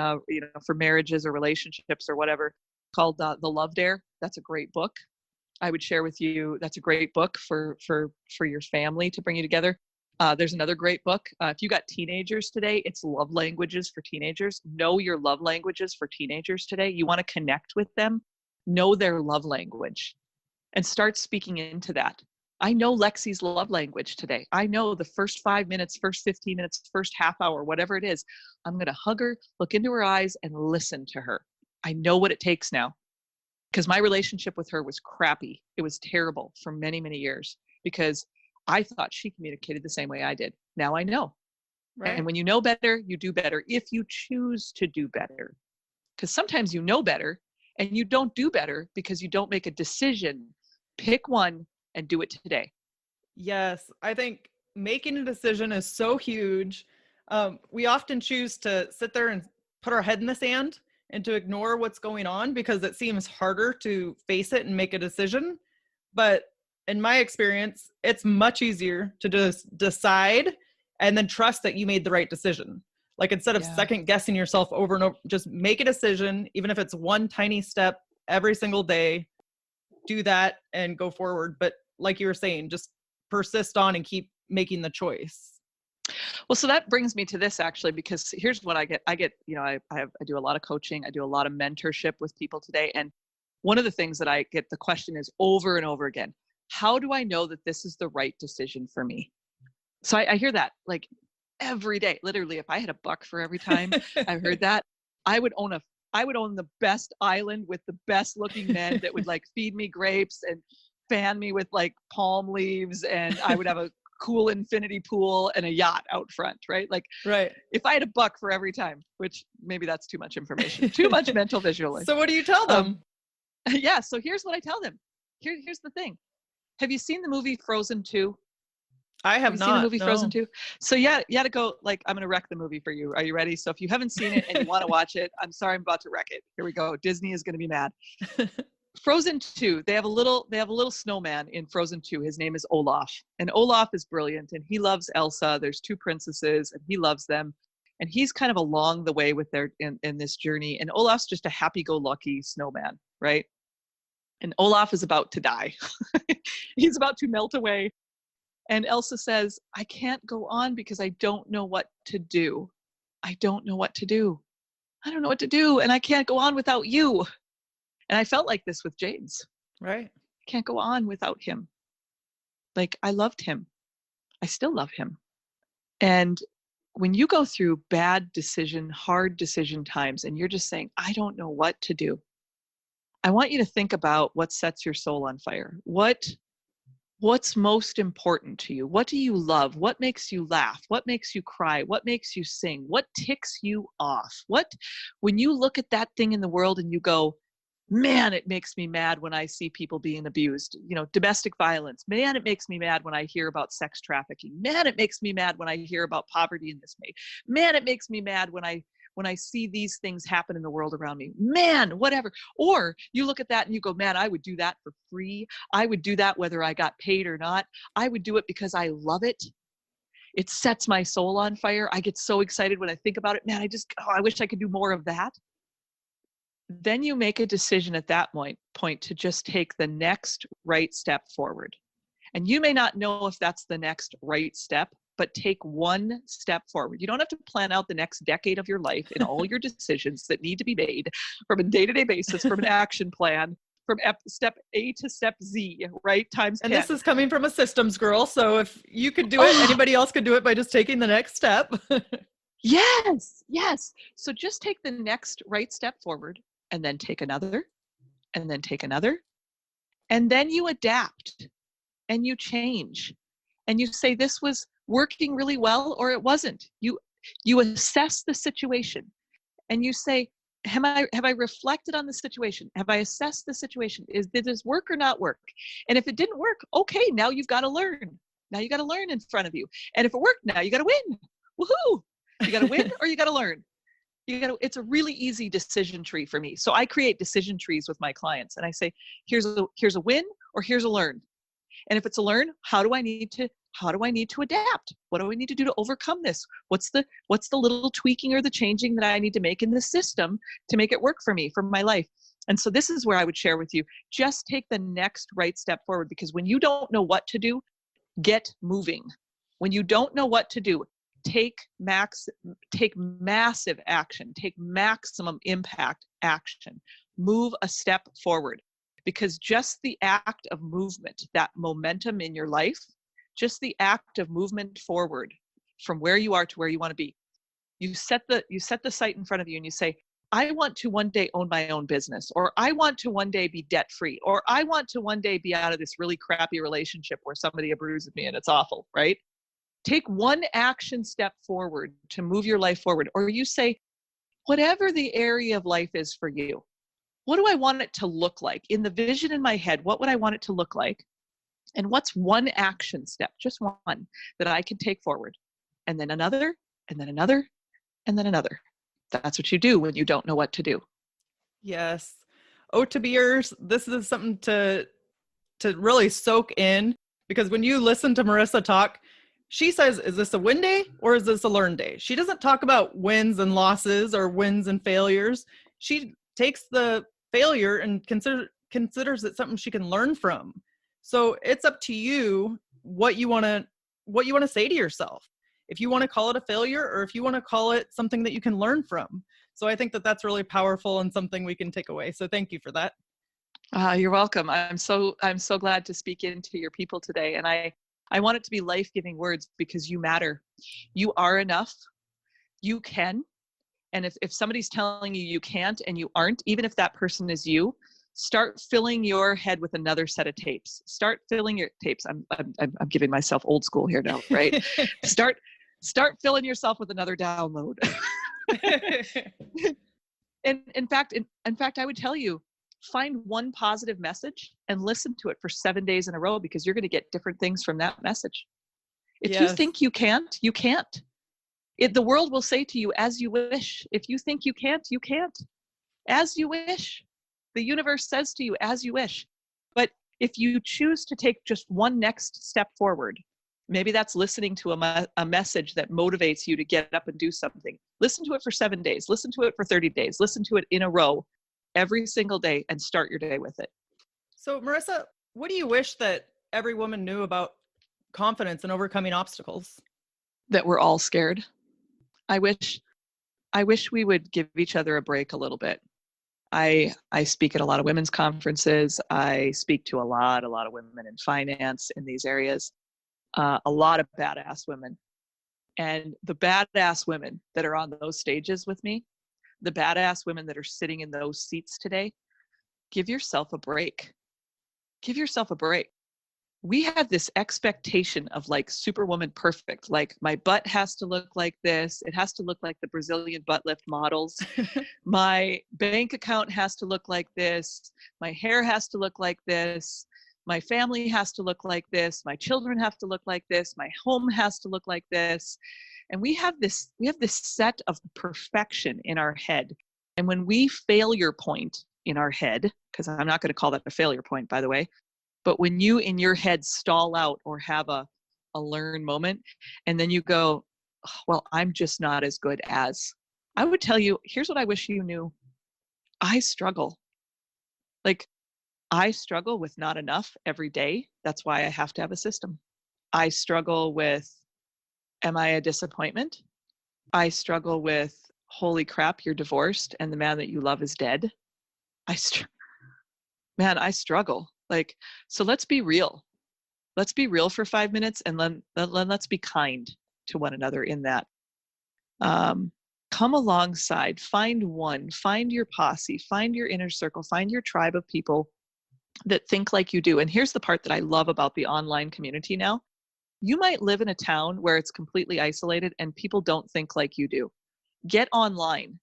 S3: for marriages or relationships or whatever called The Love Dare. That's a great book. I would share with you. That's a great book for your family to bring you together. There's another great book. If you got teenagers today, it's Love Languages for Teenagers. Know your love languages for teenagers today. You want to connect with them, know their love language and start speaking into that. I know Lexi's love language today. I know the first 5 minutes, first 15 minutes, first half hour, whatever it is, I'm going to hug her, look into her eyes and listen to her. I know what it takes now, because my relationship with her was crappy. It was terrible for many, many years because I thought she communicated the same way I did. Now I know. Right. And when you know better, you do better if you choose to do better. Because sometimes you know better and you don't do better because you don't make a decision. Pick one and do it today.
S2: Yes, I think making a decision is so huge. We often choose to sit there and put our head in the sand and to ignore what's going on because it seems harder to face it and make a decision. But in my experience, it's much easier to just decide and then trust that you made the right decision. Like instead of second guessing yourself over and over, just make a decision, even if it's one tiny step every single day, do that and go forward. But like you were saying, just persist on and keep making the choice.
S3: Well, so that brings me to this actually, because here's what I get, I do a lot of coaching. I do a lot of mentorship with people today. And one of the things that I get the question is over and over again, how do I know that this is the right decision for me? So I hear that like every day, literally, if I had a buck for every time I heard that, I would own the best island with the best looking men that would like feed me grapes and fan me with like palm leaves. And I would have a cool infinity pool and a yacht out front, right? Like, right. If I had a buck for every time, which maybe that's too much information, too much mental visualization.
S2: So what do you tell them?
S3: Yeah. So here's what I tell them. Here's the thing. Have you seen the movie Frozen 2?
S2: I have not
S3: seen the movie Frozen 2. So yeah, you had to go, like, I'm going to wreck the movie for you. Are you ready? So if you haven't seen it and you want to watch it, I'm sorry, I'm about to wreck it. Here we go. Disney is going to be mad. Frozen 2, they have a little snowman in Frozen 2. His name is Olaf. And Olaf is brilliant and he loves Elsa. There's two princesses and he loves them. And he's kind of along the way with their in this journey. And Olaf's just a happy-go-lucky snowman, right? And Olaf is about to die. He's about to melt away. And Elsa says, I can't go on because I don't know what to do. I don't know what to do. I don't know what to do. And I can't go on without you. And I felt like this with James.
S2: Right.
S3: Can't go on without him. Like, I loved him. I still love him. And when you go through hard decision times, and you're just saying, I don't know what to do, I want you to think about what sets your soul on fire. What's most important to you? What do you love? What makes you laugh? What makes you cry? What makes you sing? What ticks you off? When you look at that thing in the world and you go, man, it makes me mad when I see people being abused, domestic violence. Man, it makes me mad when I hear about sex trafficking. Man, it makes me mad when I hear about poverty and dismay. Man, it makes me mad when I see these things happen in the world around me. Man, whatever. Or you look at that and you go, man, I would do that for free. I would do that whether I got paid or not. I would do it because I love it. It sets my soul on fire. I get so excited when I think about it. Man, I wish I could do more of that. Then you make a decision at that point to just take the next right step forward. And you may not know if that's the next right step, but take one step forward. You don't have to plan out the next decade of your life and all your decisions that need to be made from a day-to-day basis, from an action plan. from step A to step Z, right? Times 10.
S2: And this is coming from a systems girl. So if you could do it, anybody else could do it by just taking the next step.
S3: Yes, yes. So just take the next right step forward, and then take another, and then take another. And then you adapt and you change and you say, this was working really well, or it wasn't. You assess the situation and you say, have I reflected on the situation? Have I assessed the situation? Did this work or not work? And if it didn't work, okay, now you've got to learn. Now you got to learn in front of you. And if it worked, now you got to win. Woohoo! You got to win or you got to learn. It's a really easy decision tree for me. So I create decision trees with my clients and I say, here's a win or here's a learn. And if it's a learn, how do I need to adapt? What do I need to do to overcome this? What's the little tweaking or the changing that I need to make in the system to make it work for me, for my life? And so this is where I would share with you, just take the next right step forward, because when you don't know what to do, get moving. When you don't know what to do, take massive action, take maximum impact action, move a step forward, because just the act of movement, that momentum in your life, just the act of movement forward from where you are to where you want to be, you set the sight in front of you and you say, I want to one day own my own business, or I want to one day be debt free, or I want to one day be out of this really crappy relationship where somebody abuses me and it's awful, right? Take one action step forward to move your life forward. Or you say, whatever the area of life is for you, what do I want it to look like? In the vision in my head, what would I want it to look like? And what's one action step, just one, that I can take forward? And then another, and then another, and then another. That's what you do when you don't know what to do.
S2: Yes. Oh, to be yours, this is something to really soak in, because when you listen to Marissa talk, she says, is this a win day or is this a learn day? She doesn't talk about wins and losses or wins and failures. She takes the failure and considers it something she can learn from. So it's up to you what you want to say to yourself. If you want to call it a failure or if you want to call it something that you can learn from. So I think that that's really powerful and something we can take away. So thank you for that.
S3: You're welcome. I'm so glad to speak into your people today. And I want it to be life-giving words, because you matter. You are enough. You can. And if somebody's telling you you can't and you aren't, even if that person is you, start filling your head with another set of tapes. Start filling your tapes. I'm giving myself old school here now, right? Start filling yourself with another download. And in fact, I would tell you, find one positive message and listen to it for 7 days in a row, because you're going to get different things from that message. If you think you can't, you can't. The world will say to you, as you wish. If you think you can't, you can't. As you wish. The universe says to you, as you wish. But if you choose to take just one next step forward, maybe that's listening to a message that motivates you to get up and do something. Listen to it for 7 days. Listen to it for 30 days. Listen to it in a row every single day and start your day with it.
S2: So Marissa, what do you wish that every woman knew about confidence and overcoming obstacles?
S3: That we're all scared. I wish we would give each other a break a little bit. I speak at a lot of women's conferences. I speak to a lot of women in finance in these areas, a lot of badass women. And the badass women that are on those stages with me, the badass women that are sitting in those seats today, give yourself a break. Give yourself a break. We have this expectation of like superwoman perfect, like my butt has to look like this. It has to look like the Brazilian butt lift models. My bank account has to look like this. My hair has to look like this. My family has to look like this. My children have to look like this. My home has to look like this. And we have this set of perfection in our head. And when we failure point in our head, because I'm not going to call that a failure point, by the way, but when you in your head stall out or have a learn moment, and then you go, oh, well, I'm just not as good as, I would tell you, here's what I wish you knew. I struggle. Like, I struggle with not enough every day. That's why I have to have a system. I struggle with, am I a disappointment? I struggle with, holy crap, you're divorced and the man that you love is dead. man, I struggle. Like, so let's be real. Let's be real for 5 minutes, and then let's be kind to one another in that. Come alongside, find your posse, find your inner circle, find your tribe of people that think like you do. And here's the part that I love about the online community now. You might live in a town where it's completely isolated and people don't think like you do. Get online,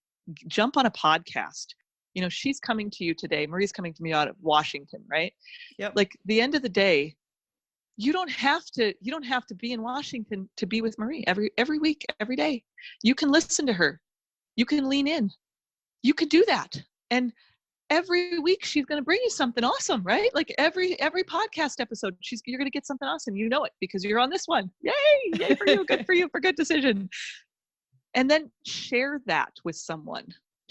S3: jump on a podcast. You know, she's coming to you today. Marie's coming to me out of Washington, right?
S2: Yep.
S3: Like, the end of the day, you don't have to be in Washington to be with Marie every week, every day. You can listen to her. You can lean in. You could do that. And every week she's going to bring you something awesome, right? Like every podcast episode, you're going to get something awesome. You know it because you're on this one. Yay for you. Good for you, for good decision. And then share that with someone.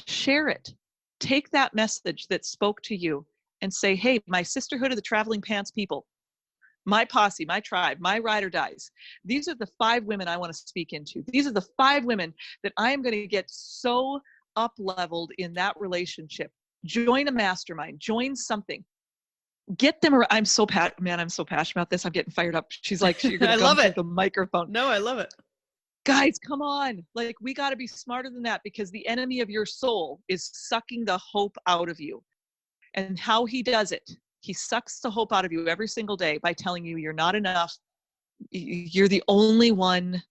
S3: Share it. Take that message that spoke to you and say, hey, my sisterhood of the traveling pants people, my posse, my tribe, my ride or dies. These are the 5 women I want to speak into. These are the 5 women that I am going to get so up leveled in that relationship. Join a mastermind, join something. Get them. I'm so passionate about this. I'm getting fired up. She's like, you're going to go through the microphone.
S2: No, I love it.
S3: Guys, come on. Like, we got to be smarter than that, because the enemy of your soul is sucking the hope out of you. And how he does it, he sucks the hope out of you every single day by telling you you're not enough. You're the only one,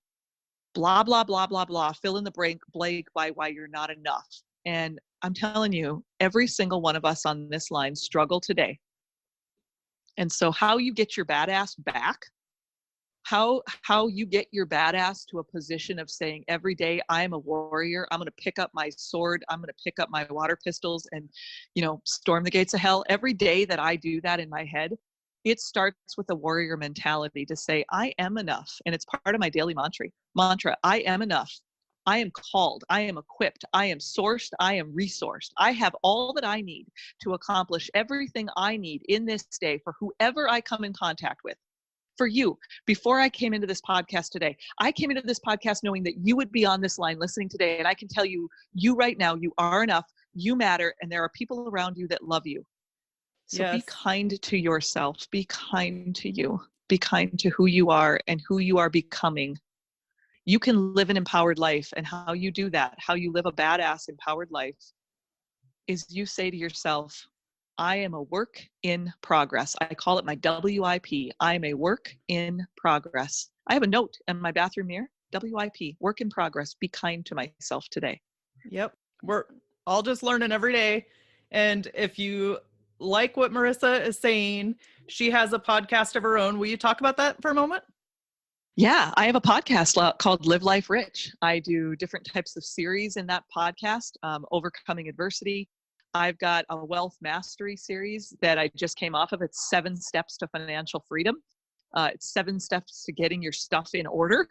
S3: blah, blah, blah, blah, blah. Fill in the blank by why you're not enough. And I'm telling you, every single one of us on this line struggle today. And so how you get your badass back, how you get your badass to a position of saying, every day I am a warrior. I'm going to pick up my sword. I'm going to pick up my water pistols and, storm the gates of hell. Every day that I do that in my head, it starts with a warrior mentality to say, I am enough. And it's part of my daily mantra. I am enough. I am called. I am equipped. I am sourced. I am resourced. I have all that I need to accomplish everything I need in this day for whoever I come in contact with. For you, before I came into this podcast today, I came into this podcast knowing that you would be on this line listening today. And I can tell you, you right now, you are enough, you matter, and there are people around you that love you. So Be kind to yourself. Be kind to you. Be kind to who you are and who you are becoming. You can live an empowered life. And how you do that, how you live a badass empowered life, is you say to yourself, I am a work in progress. I call it my WIP. I am a work in progress. I have a note in my bathroom mirror, WIP, work in progress. Be kind to myself today.
S2: Yep. We're all just learning every day. And if you like what Marissa is saying, she has a podcast of her own. Will you talk about that for a moment?
S3: Yeah, I have a podcast called Live Life Rich. I do different types of series in that podcast, overcoming adversity. I've got a wealth mastery series that I just came off of. It's 7 steps to financial freedom. It's 7 steps to getting your stuff in order.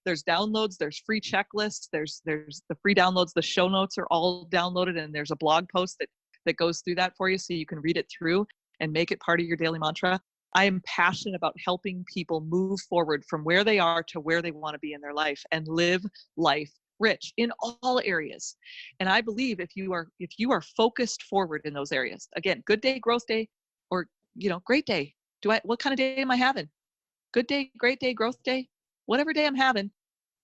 S3: There's downloads, there's free checklists, there's the free downloads, the show notes are all downloaded, and there's a blog post that goes through that for you so you can read it through and make it part of your daily mantra. I am passionate about helping people move forward from where they are to where they want to be in their life and live life rich in all areas. And I believe if you are focused forward in those areas, again, good day, growth day, or, great day. What kind of day am I having? Good day, great day, growth day, whatever day I'm having,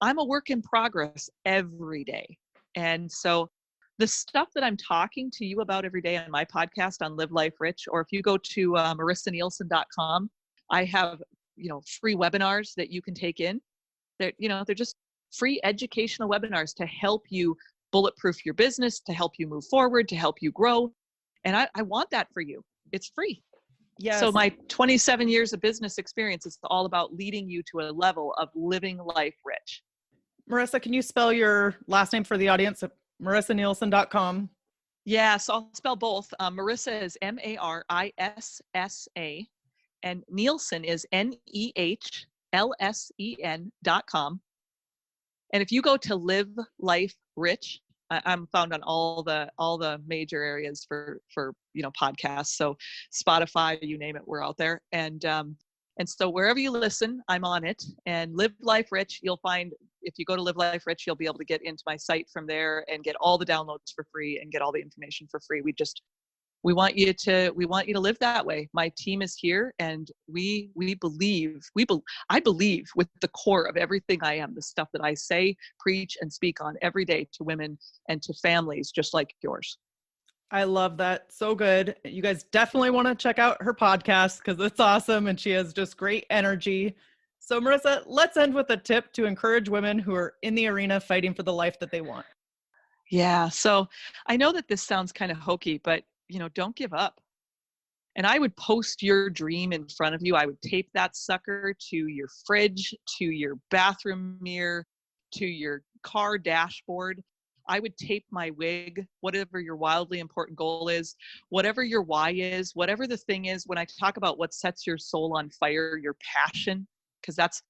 S3: I'm a work in progress every day. And so the stuff that I'm talking to you about every day on my podcast on Live Life Rich, or if you go to marissanehlsen.com, I have, free webinars that you can take in. They're just free educational webinars to help you bulletproof your business, to help you move forward, to help you grow. And I want that for you. It's free.
S2: Yes.
S3: So my 27 years of business experience is all about leading you to a level of living life rich.
S2: Marissa, can you spell your last name for the audience at marissanehlsen.com?
S3: Yeah, so I'll spell both. Marissa is Marissa, and Nehlsen is NEHLSEN.com. And if you go to Live Life Rich, I'm found on all the major areas for podcasts. So Spotify, you name it, we're out there. And so wherever you listen, I'm on it. And Live Life Rich, you'll find, if you go to Live Life Rich, you'll be able to get into my site from there and get all the downloads for free and get all the information for free. We want you to live that way. My team is here, and I believe with the core of everything I am, the stuff that I say, preach, and speak on every day to women and to families just like yours.
S2: I love that. So good. You guys definitely want to check out her podcast because it's awesome and she has just great energy. So Marissa, let's end with a tip to encourage women who are in the arena fighting for the life that they want.
S3: Yeah. So I know that this sounds kind of hokey, but don't give up. And I would post your dream in front of you. I would tape that sucker to your fridge, to your bathroom mirror, to your car dashboard. I would tape my wig, whatever your wildly important goal is, whatever your why is, whatever the thing is. When I talk about what sets your soul on fire, your passion, because that's,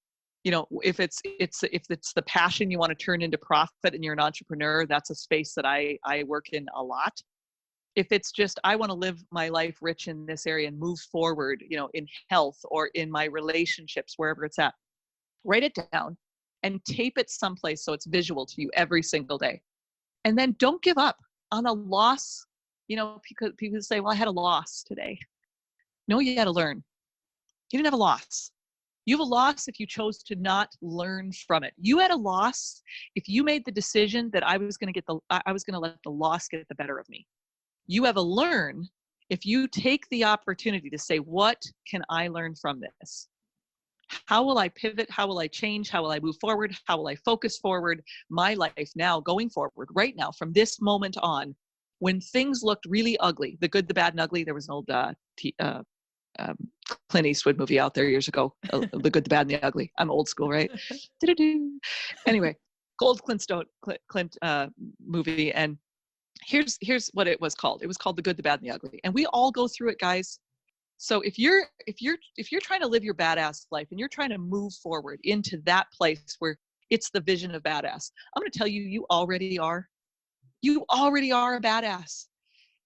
S3: if it's the passion you want to turn into profit and you're an entrepreneur, that's a space that I work in a lot. If it's just, I want to live my life rich in this area and move forward, in health or in my relationships, wherever it's at, write it down and tape it someplace so it's visual to you every single day. And then don't give up on a loss. Because people say, well, I had a loss today. No, you had to learn. You didn't have a loss. You have a loss if you chose to not learn from it. You had a loss if you made the decision that I was going to let the loss get the better of me. You have a learn if you take the opportunity to say, what can I learn from this? How will I pivot? How will I change? How will I move forward? How will I focus forward my life now, going forward, right now, from this moment on, when things looked really ugly, the good, the bad, and ugly. There was an old Clint Eastwood movie out there years ago, The Good, the Bad, and the Ugly. I'm old school, right? Anyway, old Clint movie. And here's what it was called. It was called The Good, the Bad, and the Ugly. And we all go through it, guys. So if you're trying to live your badass life and you're trying to move forward into that place where it's the vision of badass, I'm going to tell you, you already are. You already are a badass.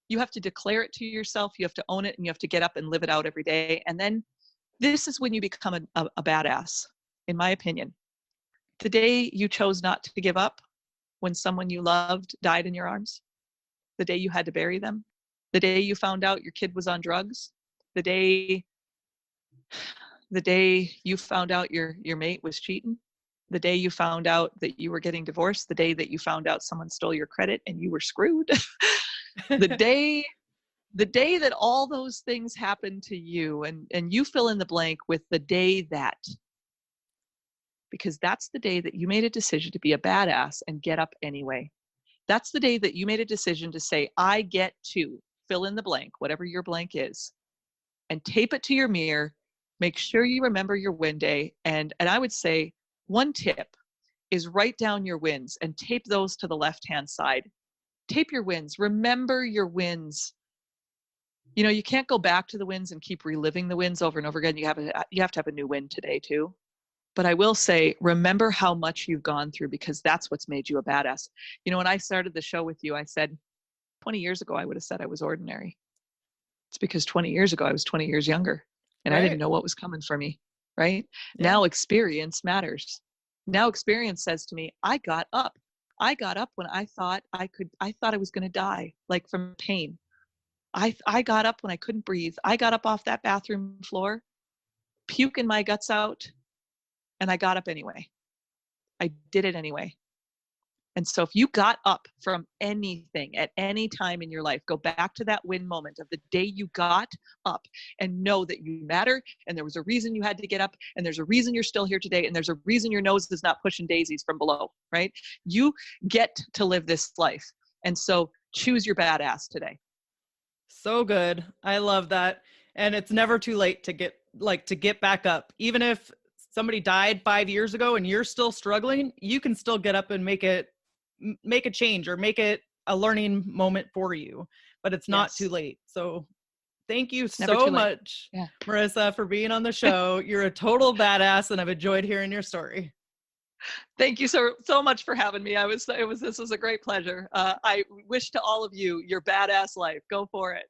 S3: You have to declare it to yourself. You have to own it, and you have to get up and live it out every day. And then this is when you become a badass, in my opinion. The day you chose not to give up when someone you loved died in your arms, the day you had to bury them, the day you found out your kid was on drugs, the day you found out your mate was cheating, the day you found out that you were getting divorced, the day that you found out someone stole your credit and you were screwed, the day that all those things happened to you, and you fill in the blank with the day that, because that's the day that you made a decision to be a badass and get up anyway. That's the day that you made a decision to say, I get to fill in the blank, whatever your blank is, and tape it to your mirror. Make sure you remember your win day. And I would say one tip is write down your wins and tape those to the left-hand side. Tape your wins. Remember your wins. You can't go back to the wins and keep reliving the wins over and over again. You have to have a new win today too. But I will say, remember how much you've gone through, because that's what's made you a badass. When I started the show with you, I said 20 years ago, I would have said I was ordinary. It's because 20 years ago, I was 20 years younger and I didn't know what was coming for me, right? Yeah. Now experience matters. Now experience says to me, I got up. I got up when I thought I was going to die, like from pain. I got up when I couldn't breathe. I got up off that bathroom floor, puking my guts out, and I got up anyway. I did it anyway. And so if you got up from anything at any time in your life, go back to that win moment of the day you got up and know that you matter. And there was a reason you had to get up, and there's a reason you're still here today. And there's a reason your nose is not pushing daisies from below, right? You get to live this life. And so choose your badass today.
S2: So good. I love that. And it's never too late to get back up. Even if somebody died 5 years ago and you're still struggling, you can still get up and make a change or make it a learning moment for you, but it's not too late. So thank you so much, Marissa, for being on the show. You're a total badass, and I've enjoyed hearing your story.
S3: Thank you so much for having me. This was a great pleasure. I wish to all of you your badass life. Go for it.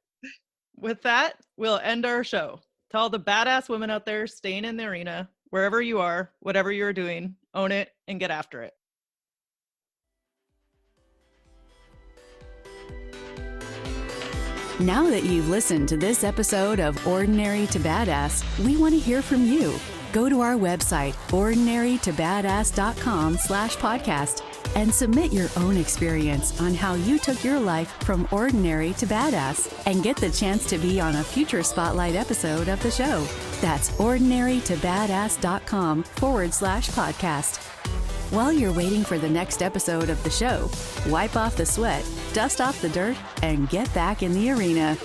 S2: With that, we'll end our show. To all the badass women out there staying in the arena, wherever you are, whatever you're doing, own it and get after it.
S1: Now that you've listened to this episode of Ordinary to Badass, we want to hear from you. Go to our website, ordinarytobadass.com/podcast, and submit your own experience on how you took your life from ordinary to badass and get the chance to be on a future Spotlight episode of the show. That's ordinarytobadass.com/podcast. While you're waiting for the next episode of the show, wipe off the sweat, dust off the dirt, and get back in the arena.